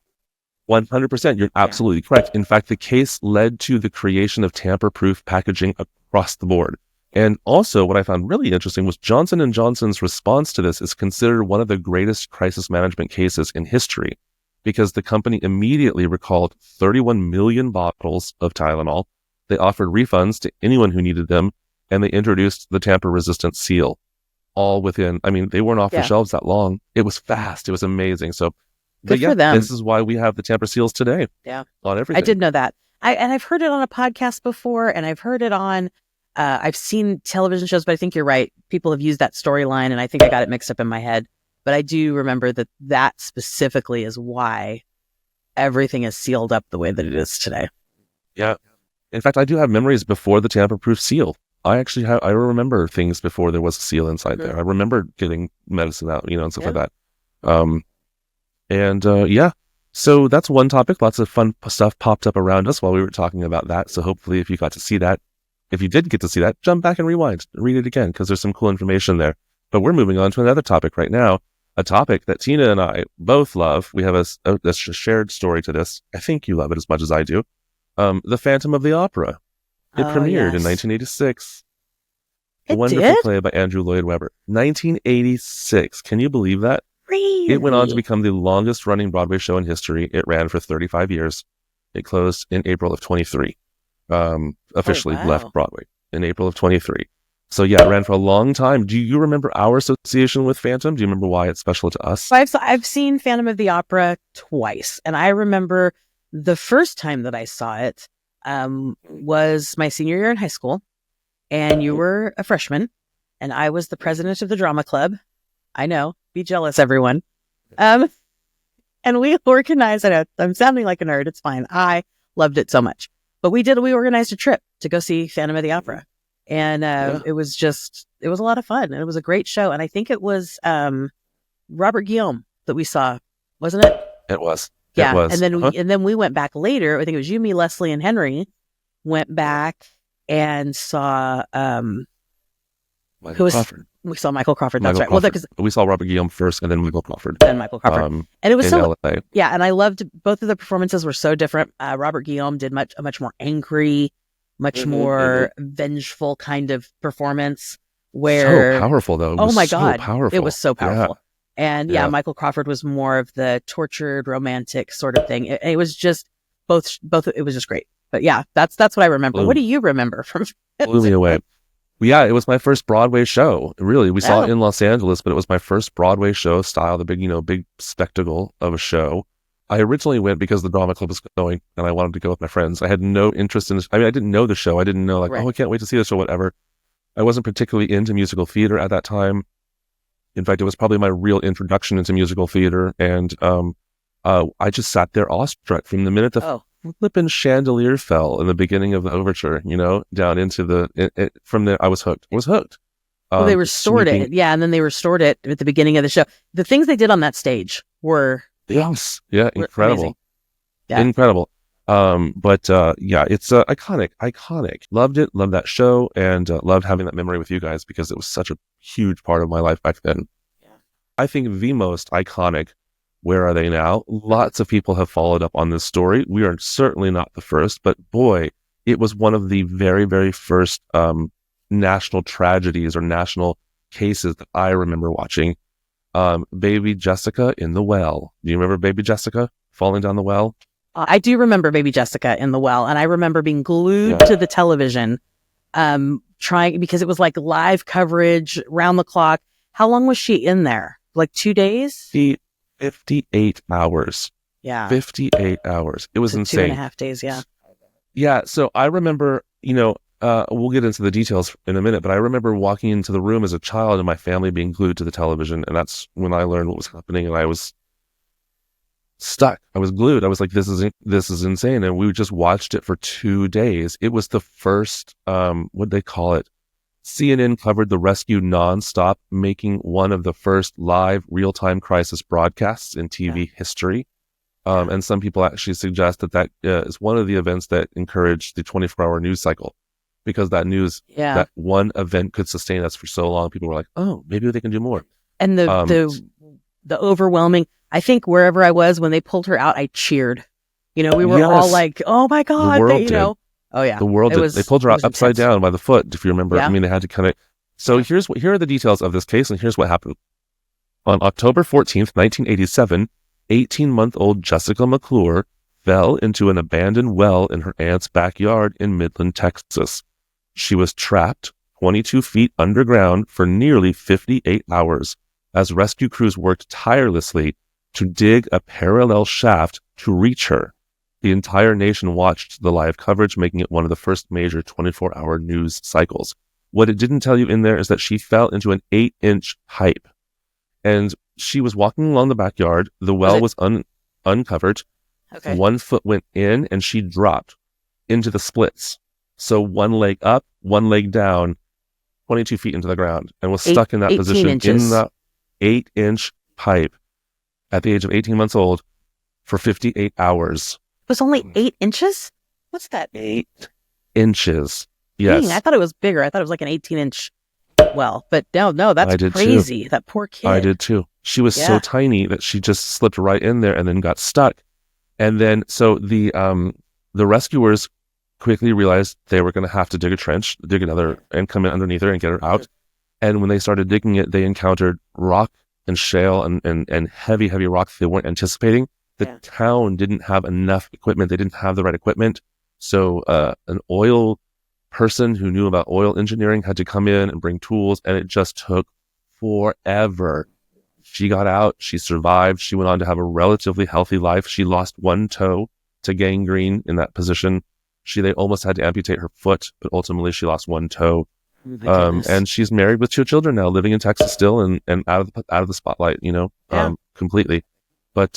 100%. You're absolutely correct. In fact, the case led to the creation of tamper-proof packaging across the board. And also what I found really interesting was Johnson & Johnson's response to this is considered one of the greatest crisis management cases in history, because the company immediately recalled 31 million bottles of Tylenol. They offered refunds to anyone who needed them, and they introduced the tamper-resistant seal, all within, they weren't off the shelves that long. It was fast. It was amazing. So, good for them. This is why we have the tamper seals today. Yeah. On everything. I did know that. I've heard it on a podcast before, and I've heard it on, I've seen television shows, but I think you're right. People have used that storyline, and I think I got it mixed up in my head. But I do remember that specifically is why everything is sealed up the way that it is today. Yeah. In fact, I do have memories before the tamper-proof seal. I actually I remember things before there was a seal inside there. I remember getting medicine out, and stuff like that. So that's one topic. Lots of fun stuff popped up around us while we were talking about that. So hopefully if you got to see that, if you did get to see that, jump back and rewind, read it again, because there's some cool information there. But we're moving on to another topic right now, a topic that Teena and I both love. We have a shared story to this. I think you love it as much as I do. The Phantom of the Opera. It premiered in 1986. A wonderful play by Andrew Lloyd Webber. 1986. Can you believe that? Really? It went on to become the longest running Broadway show in history. It ran for 35 years. It closed in April of 23. Officially left Broadway in April of 23. So it ran for a long time. Do you remember our association with Phantom? Do you remember why it's special to us? I've seen Phantom of the Opera twice, and I remember the first time that I saw it was my senior year in high school, and you were a freshman, and I was the president of the drama club. I know, be jealous, everyone. And we organized, I'm sounding like a nerd, it's fine. I loved it so much. But we organized a trip to go see Phantom of the Opera. And it was a lot of fun. And it was a great show. And I think it was Robert Guillaume that we saw, wasn't it? It was. Yeah. It was. And then we went back later. I think it was you, me, Leslie, and Henry went back and saw Michael Crawford. We saw Michael Crawford. That's right. Crawford. Well, we saw Robert Guillaume first, and then Michael Crawford. And it was so LA. Yeah, and I loved both of the performances. Were so different. Robert Guillaume did a much more angry, much more vengeful kind of performance. Where so powerful though. Oh my God, it was so powerful. And Michael Crawford was more of the tortured romantic sort of thing. It was just both. It was just great. But yeah, that's what I remember. What do you remember from? Blew me away. Yeah, it was my first Broadway show. Really, we saw it in Los Angeles, but it was my first Broadway show style, the big spectacle of a show. I originally went because the drama club was going, and I wanted to go with my friends. I had no interest in this. I mean, I didn't know the show. I didn't know I can't wait to see this or whatever. I wasn't particularly into musical theater at that time. In fact, it was probably my real introduction into musical theater, and I just sat there awestruck from the minute the flippin' chandelier fell in the beginning of the overture, down into from there. I was hooked. Well, they restored it. Yeah. And then they restored it at the beginning of the show. The things they did on that stage were. Yes. Yeah. Incredible. Yeah. Incredible. But it's iconic. Loved it. Loved that show, and loved having that memory with you guys because it was such a huge part of my life back then. Yeah. I think the most iconic. Where are they now? Lots of people have followed up on this story. We are certainly not the first, but boy, it was one of the very, very first national tragedies or national cases that I remember watching. Baby Jessica in the well. Do you remember Baby Jessica falling down the well? I do remember Baby Jessica in the well, and I remember being glued to the television, trying because it was like live coverage round the clock. How long was she in there? Like 2 days? 58 hours. Yeah. 58 hours. It was insane. 2.5 days, yeah. Yeah, so I remember, we'll get into the details in a minute, but I remember walking into the room as a child and my family being glued to the television, and that's when I learned what was happening, and I was stuck. I was glued. I was like, this is insane, and we just watched it for 2 days. It was the first, what'd they call it? CNN covered the rescue nonstop, making one of the first live real-time crisis broadcasts in TV history. And some people actually suggest that is one of the events that encouraged the 24-hour news cycle, because that news, that one event could sustain us for so long. People were like, oh, maybe they can do more. And the overwhelming, I think wherever I was, when they pulled her out, I cheered. We were all like, oh my God, Oh yeah, the world did. They pulled her out upside down by the foot, if you remember. Yeah. I mean, they had to kind of. So here are the details of this case, and here's what happened. On October 14th, 1987, 18-month-old Jessica McClure fell into an abandoned well in her aunt's backyard in Midland, Texas. She was trapped 22 feet underground for nearly 58 hours as rescue crews worked tirelessly to dig a parallel shaft to reach her. The entire nation watched the live coverage, making it one of the first major 24-hour news cycles. What it didn't tell you in there is that she fell into an 8-inch pipe, and she was walking along the backyard. The well was uncovered. Okay. 1 foot went in, and she dropped into the splits. So 1 leg up, 1 leg down, 22 feet into the ground, and was stuck in that position in the 8-inch pipe at the age of 18 months old for 58 hours. It was only 8 inches? What's that? 8 inches. Yes. Dang, I thought it was bigger. I thought it was like an 18-inch well. But no, that's crazy. Too. That poor kid. I did too. She was so tiny that she just slipped right in there and then got stuck. And then, so the rescuers quickly realized they were going to have to dig another, and come in underneath her and get her out. And when they started digging it, they encountered rock and shale and heavy, heavy rocks they weren't anticipating. The town didn't have enough equipment. They didn't have the right equipment. So an oil person who knew about oil engineering had to come in and bring tools, and it just took forever. She got out. She survived. She went on to have a relatively healthy life. She lost 1 toe to gangrene in that position. They almost had to amputate her foot, but ultimately she lost 1 toe. And she's married with 2 children now, living in Texas still, and out of the spotlight, completely. But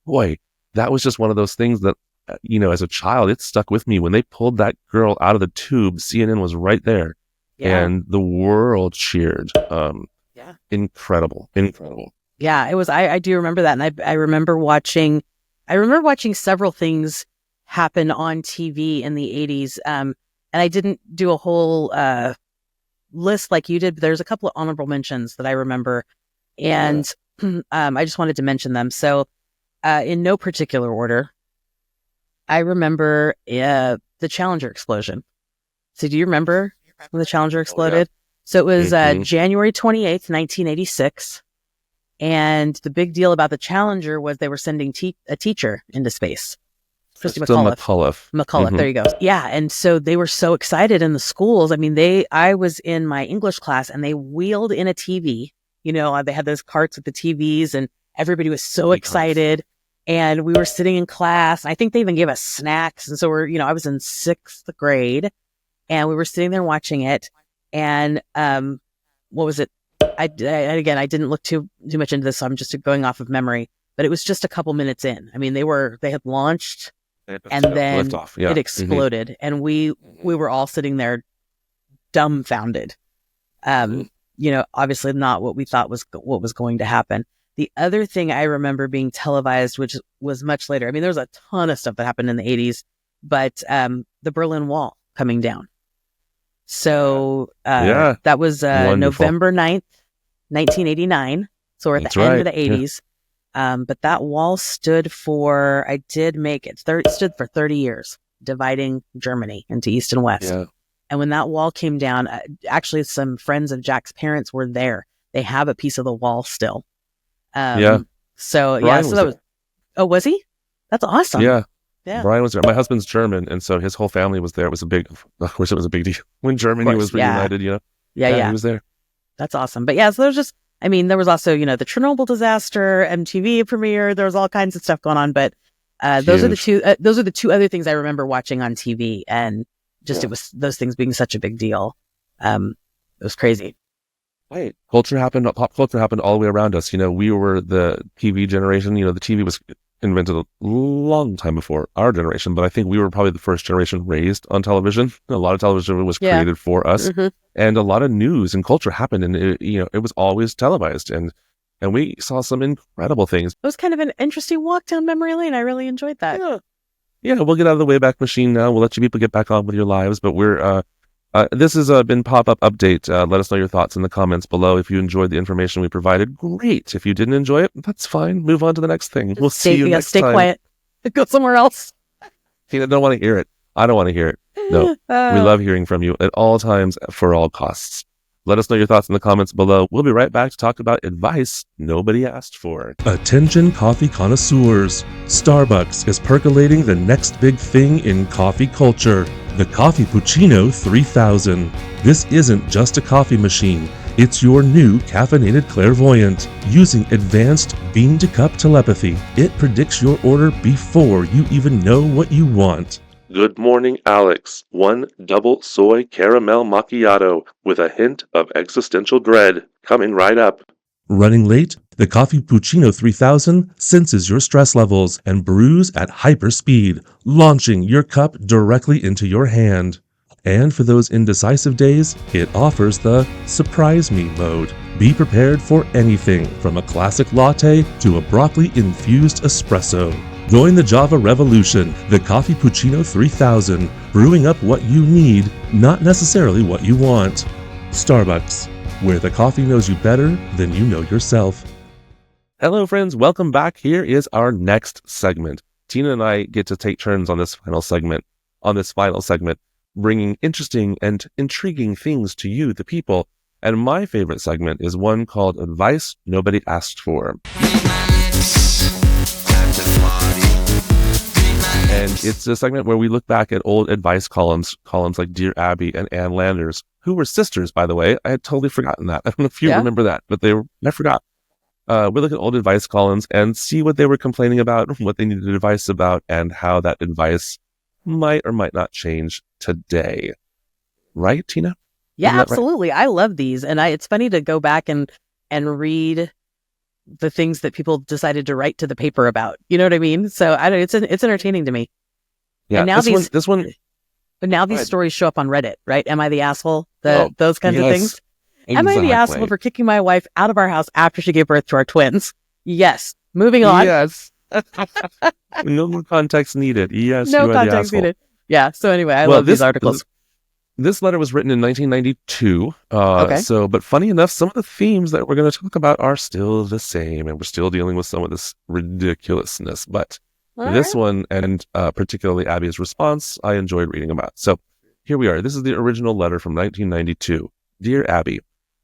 boy, that was just one of those things that, as a child, it stuck with me. When they pulled that girl out of the tube, CNN was right there, and the world cheered. Incredible. Yeah, it was. I do remember that, and I remember watching several things happen on TV in the 80s. And I didn't do a whole list like you did, but there's a couple of honorable mentions that I remember, and I just wanted to mention them. So in no particular order, I remember the Challenger explosion. So do you remember when the Challenger exploded? So it was January 28th, 1986. And the big deal about the Challenger was they were sending a teacher into space. Christy McAuliffe. McAuliffe, there you go. Yeah, and so they were so excited in the schools. I mean, I was in my English class, and they wheeled in a TV. They had those carts with the TVs, and everybody was so excited. And we were sitting in class. I think they even gave us snacks. And so I was in 6th grade, and we were sitting there watching it. And what was it? I didn't look too much into this, so I'm just going off of memory. But it was just a couple minutes in. I mean, they had launched, and then it exploded, and we were all sitting there dumbfounded. Obviously not what we thought was what was going to happen. The other thing I remember being televised, which was much later. I mean, there was a ton of stuff that happened in the 80s, but the Berlin Wall coming down. So that was November 9th, 1989. So we're at the end of the 80s. Yeah. But that wall stood for, I did make it, stood for 30 years, dividing Germany into East and West. Yeah. And when that wall came down, actually some friends of Jack's parents were there. They have a piece of the wall still. So Brian that was, oh, was he? That's awesome. Yeah. Brian was there. My husband's German, and so his whole family was there. It was a big deal when Germany was reunited, Yeah, he was there. That's awesome. But so there was also, the Chernobyl disaster, MTV premiere. There was all kinds of stuff going on, but those are the two other things I remember watching on TV, and it was those things being such a big deal. It was crazy. Right. Pop culture happened all the way around us. We were the TV generation. The TV was invented a long time before our generation, but I think we were probably the first generation raised on television. A lot of television was created for us, and a lot of news and culture happened, and it was always televised, and we saw some incredible things. It was kind of an interesting walk down memory lane. I really enjoyed that. Yeah. We'll get out of the Wayback Machine now. We'll let you people get back on with your lives, but we're this has been Pop-Up Update. Let us know your thoughts in the comments below. If you enjoyed the information we provided, great. If you didn't enjoy it, that's fine. Move on to the next thing. We'll see you next time. Stay quiet. Go somewhere else. Tina, don't want to hear it. I don't want to hear it. No. We love hearing from you at all times for all costs. Let us know your thoughts in the comments below. We'll be right back to talk about advice nobody asked for. Attention coffee connoisseurs. Starbucks is percolating the next big thing in coffee culture. The Coffee Puccino 3000. This isn't just a coffee machine. It's your new caffeinated clairvoyant. Using advanced bean-to-cup telepathy, it predicts your order before you even know what you want. Good morning, Alex. 1 double soy caramel macchiato with a hint of existential dread. Coming right up. Running late? The Coffee Puccino 3000 senses your stress levels and brews at hyper speed, launching your cup directly into your hand. And for those indecisive days, it offers the Surprise Me mode. Be prepared for anything from a classic latte to a broccoli-infused espresso. Join the Java revolution, the Coffee Puccino 3000, brewing up what you need, not necessarily what you want. Starbucks, where the coffee knows you better than you know yourself. Hello, friends. Welcome back. Here is our next segment. Tina and I get to take turns on this final segment, bringing interesting and intriguing things to you, the people. And my favorite segment is one called Advice Nobody Asked For. And it's a segment where we look back at old advice columns like Dear Abby and Ann Landers, who were sisters, by the way. I had totally forgotten that. I don't know if you remember that, but I forgot. We look at old advice columns and see what they were complaining about, what they needed advice about, and how that advice might or might not change today. Right, Tina? Yeah, absolutely. Right? I love these. And it's funny to go back and read the things that people decided to write to the paper about. You know what I mean? So it's entertaining to me. Yeah, and now this one. But now these stories show up on Reddit, right? Am I the asshole? Those kinds of things. Exactly. Am I the asshole for kicking my wife out of our house after she gave birth to our twins? Yes. Moving on. Yes. No more context needed. Yes. No context needed. Yeah. So anyway, I love these articles. This letter was written in 1992. Okay. But funny enough, some of the themes that we're going to talk about are still the same, and we're still dealing with some of this ridiculousness. But this one, and particularly Abby's response, I enjoyed reading about. So here we are. This is the original letter from 1992. Dear Abby,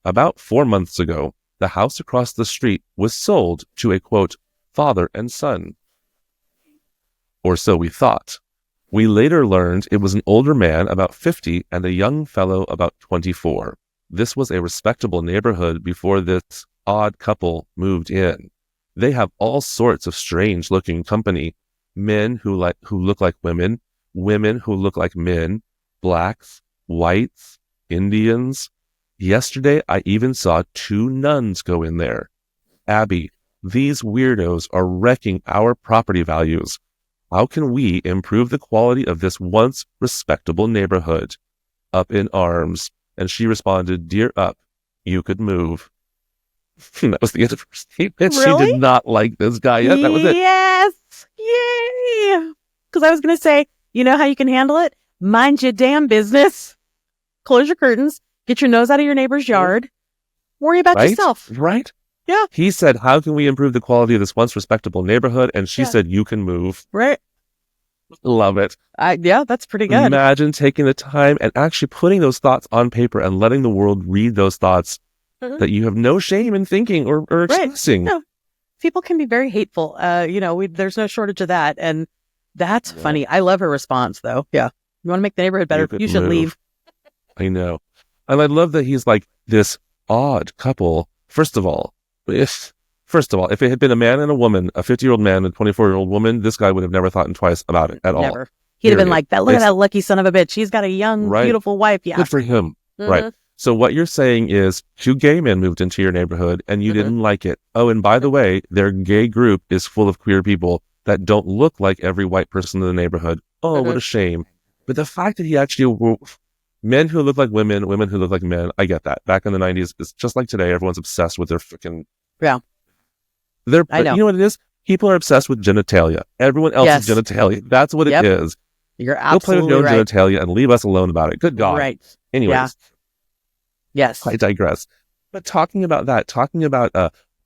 about 4 months ago, the house across the street was sold to a, quote, father and son. Or so we thought. We later learned it was an older man, about 50, and a young fellow, about 24. This was a respectable neighborhood before this odd couple moved in. They have all sorts of strange-looking company. Men who look like women, women who look like men, blacks, whites, Indians. Yesterday, I even saw 2 nuns go in there. Abby, these weirdos are wrecking our property values. How can we improve the quality of this once respectable neighborhood? Up in arms. And she responded, dear Up, you could move. That was the end of her statement. Really? She did not like this guy. Yeah, that was it. Yes. Yay. Because I was going to say, you know how you can handle it? Mind your damn business. Close your curtains. Get your nose out of your neighbor's yard. Worry about yourself. Right? Yeah. He said, how can we improve the quality of this once respectable neighborhood? And she said, you can move. Right. Love it. Yeah, that's pretty good. Imagine taking the time and actually putting those thoughts on paper and letting the world read those thoughts that you have no shame in thinking or expressing. No. People can be very hateful. There's no shortage of that. And that's funny. I love her response, though. Yeah. You want to make the neighborhood better? You should leave. I know. And I love that he's like this odd couple. First of all, if it had been a man and a woman, a 50-year-old man and a 24-year-old woman, this guy would have never thought twice about it at all. Never. He'd have been like, look at that lucky son of a bitch. He's got a young, beautiful wife. Yeah. Good for him. Right. So what you're saying is 2 gay men moved into your neighborhood and you didn't like it. Oh, and by the way, their gay group is full of queer people that don't look like every white person in the neighborhood. Oh, what a shame. But the fact that he actually... Men who look like women, women who look like men, I get that. Back in the 90s, it's just like today, everyone's obsessed with their freaking... Yeah. I know. You know what it is? People are obsessed with genitalia. Everyone else's genitalia. That's what it is. You're absolutely Go play with your own genitalia and leave us alone about it. Good God. Right. Anyways. Yeah. Yes. I digress. But talking about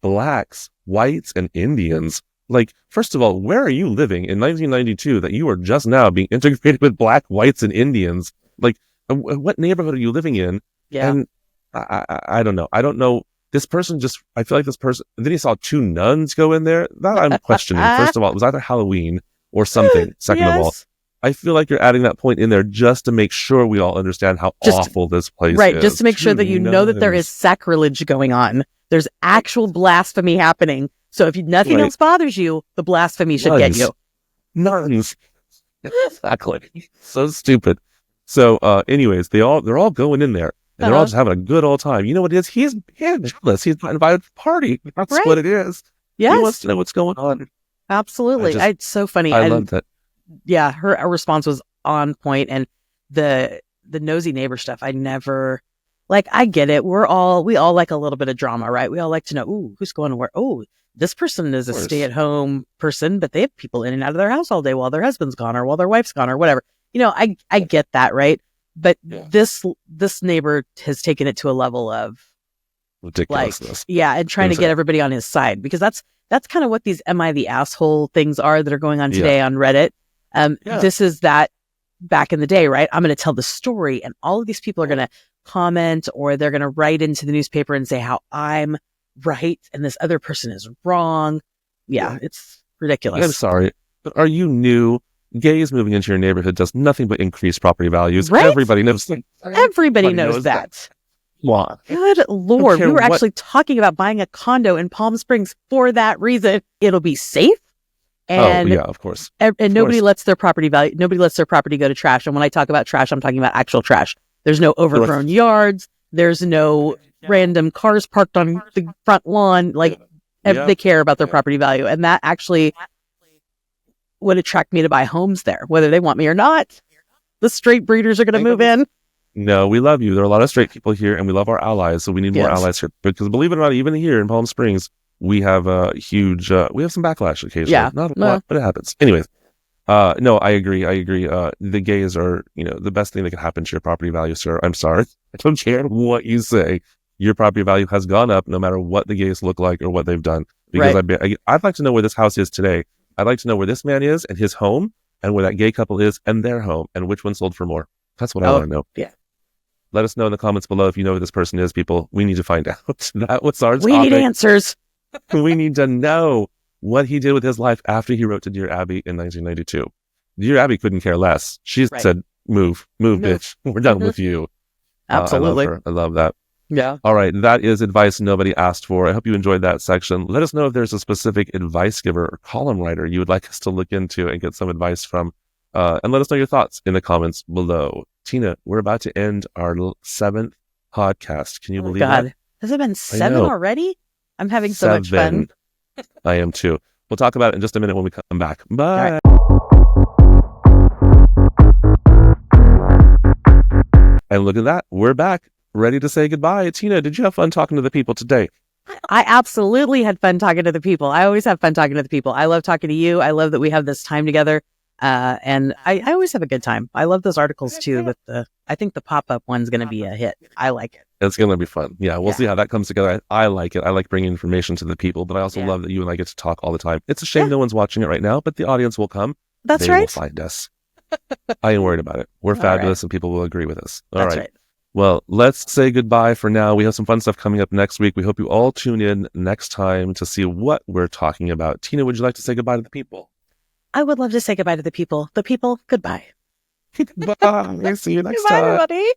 blacks, whites, and Indians, like, first of all, where are you living in 1992 that you are just now being integrated with black, whites, and Indians? Like, what neighborhood are you living in? Yeah. And I don't know. I don't know. This person I feel like this person, and then he saw 2 nuns go in there. That I'm questioning. First of all, it was either Halloween or something. Second of all, I feel like you're adding that point in there just to make sure we all understand how awful this place is. Right. Just to make sure that you know that there is sacrilege going on. There's actual blasphemy happening. So if nothing else bothers you, the blasphemy should get you. Nuns. Exactly. So stupid. So, anyways, they're all going in there, and they're all just having a good old time. You know what it is? He's jealous. He's not invited to the party. That's what it is. Yes. He wants to know what's going on. Absolutely. It's so funny. I love that. Yeah, her response was on point, and the nosy neighbor stuff, I never... Like, I get it. We all like a little bit of drama, right? We all like to know, ooh, who's going to where? Oh, this person is a stay-at-home person, but they have people in and out of their house all day while their husband's gone or while their wife's gone or whatever. You know, I get that, right? But this neighbor has taken it to a level of ridiculousness. And trying to get everybody on his side, because that's kind of what these "Am I the asshole" things are that are going on today on Reddit. This is that back in the day, right? I'm going to tell the story, and all of these people are going to comment, or they're going to write into the newspaper and say how I'm right and this other person is wrong. Yeah. It's ridiculous. I'm sorry, but are you new? Gays moving into your neighborhood does nothing but increase property values. Right? Everybody knows that. Everybody knows that. Why? Good Lord. We were actually talking about buying a condo in Palm Springs for that reason. It'll be safe. And, of course. And nobody lets their property go to trash. And when I talk about trash, I'm talking about actual trash. There's no overgrown yards. There's no random cars parked on the front lawn. Like, they care about their property value. And that actually would attract me to buy homes there, whether they want me or not. The straight breeders are going to move in. No, we love you. There are a lot of straight people here, and we love our allies, so we need more allies here. Because believe it or not, even here in Palm Springs, we have a huge, we have some backlash occasionally. Yeah. Not a lot, but it happens. Anyways, no, I agree. The gays are, the best thing that can happen to your property value, sir. I'm sorry. I don't care what you say. Your property value has gone up no matter what the gays look like or what they've done. Because I'd like to know where this house is today. I'd like to know where this man is and his home, and where that gay couple is and their home, and which one sold for more. That's what I want to know. Yeah. Let us know in the comments below if you know who this person is, people. We need to find out. That was our topic. We need answers. We need to know what he did with his life after he wrote to Dear Abby in 1992. Dear Abby couldn't care less. She said, move, bitch. We're done with you. Absolutely. I love that. Yeah. All right. That is advice nobody asked for. I hope you enjoyed that section. Let us know if there's a specific advice giver or column writer you would like us to look into and get some advice from. And let us know your thoughts in the comments below. Teena, we're about to end our 7th podcast. Can you believe that? Has it been 7 already? I'm having so much fun. I am too. We'll talk about it in just a minute when we come back. Bye. And look at that. We're back. Ready to say goodbye. Teena, did you have fun talking to the people today? I absolutely had fun talking to the people. I always have fun talking to the people. I love talking to you. I love that we have this time together. And I always have a good time. I love those articles too. I think the pop-up one's going to be a hit. I like it. It's going to be fun. Yeah, we'll see how that comes together. I like it. I like bringing information to the people, but I also love that you and I get to talk all the time. It's a shame no one's watching it right now, but the audience will come. That's they right. Will find us. I ain't worried about it. We're fabulous and people will agree with us. That's right. Well, let's say goodbye for now. We have some fun stuff coming up next week. We hope you all tune in next time to see what we're talking about. Teena, would you like to say goodbye to the people? I would love to say goodbye to the people. The people, goodbye. Bye. See you next time. Goodbye, everybody.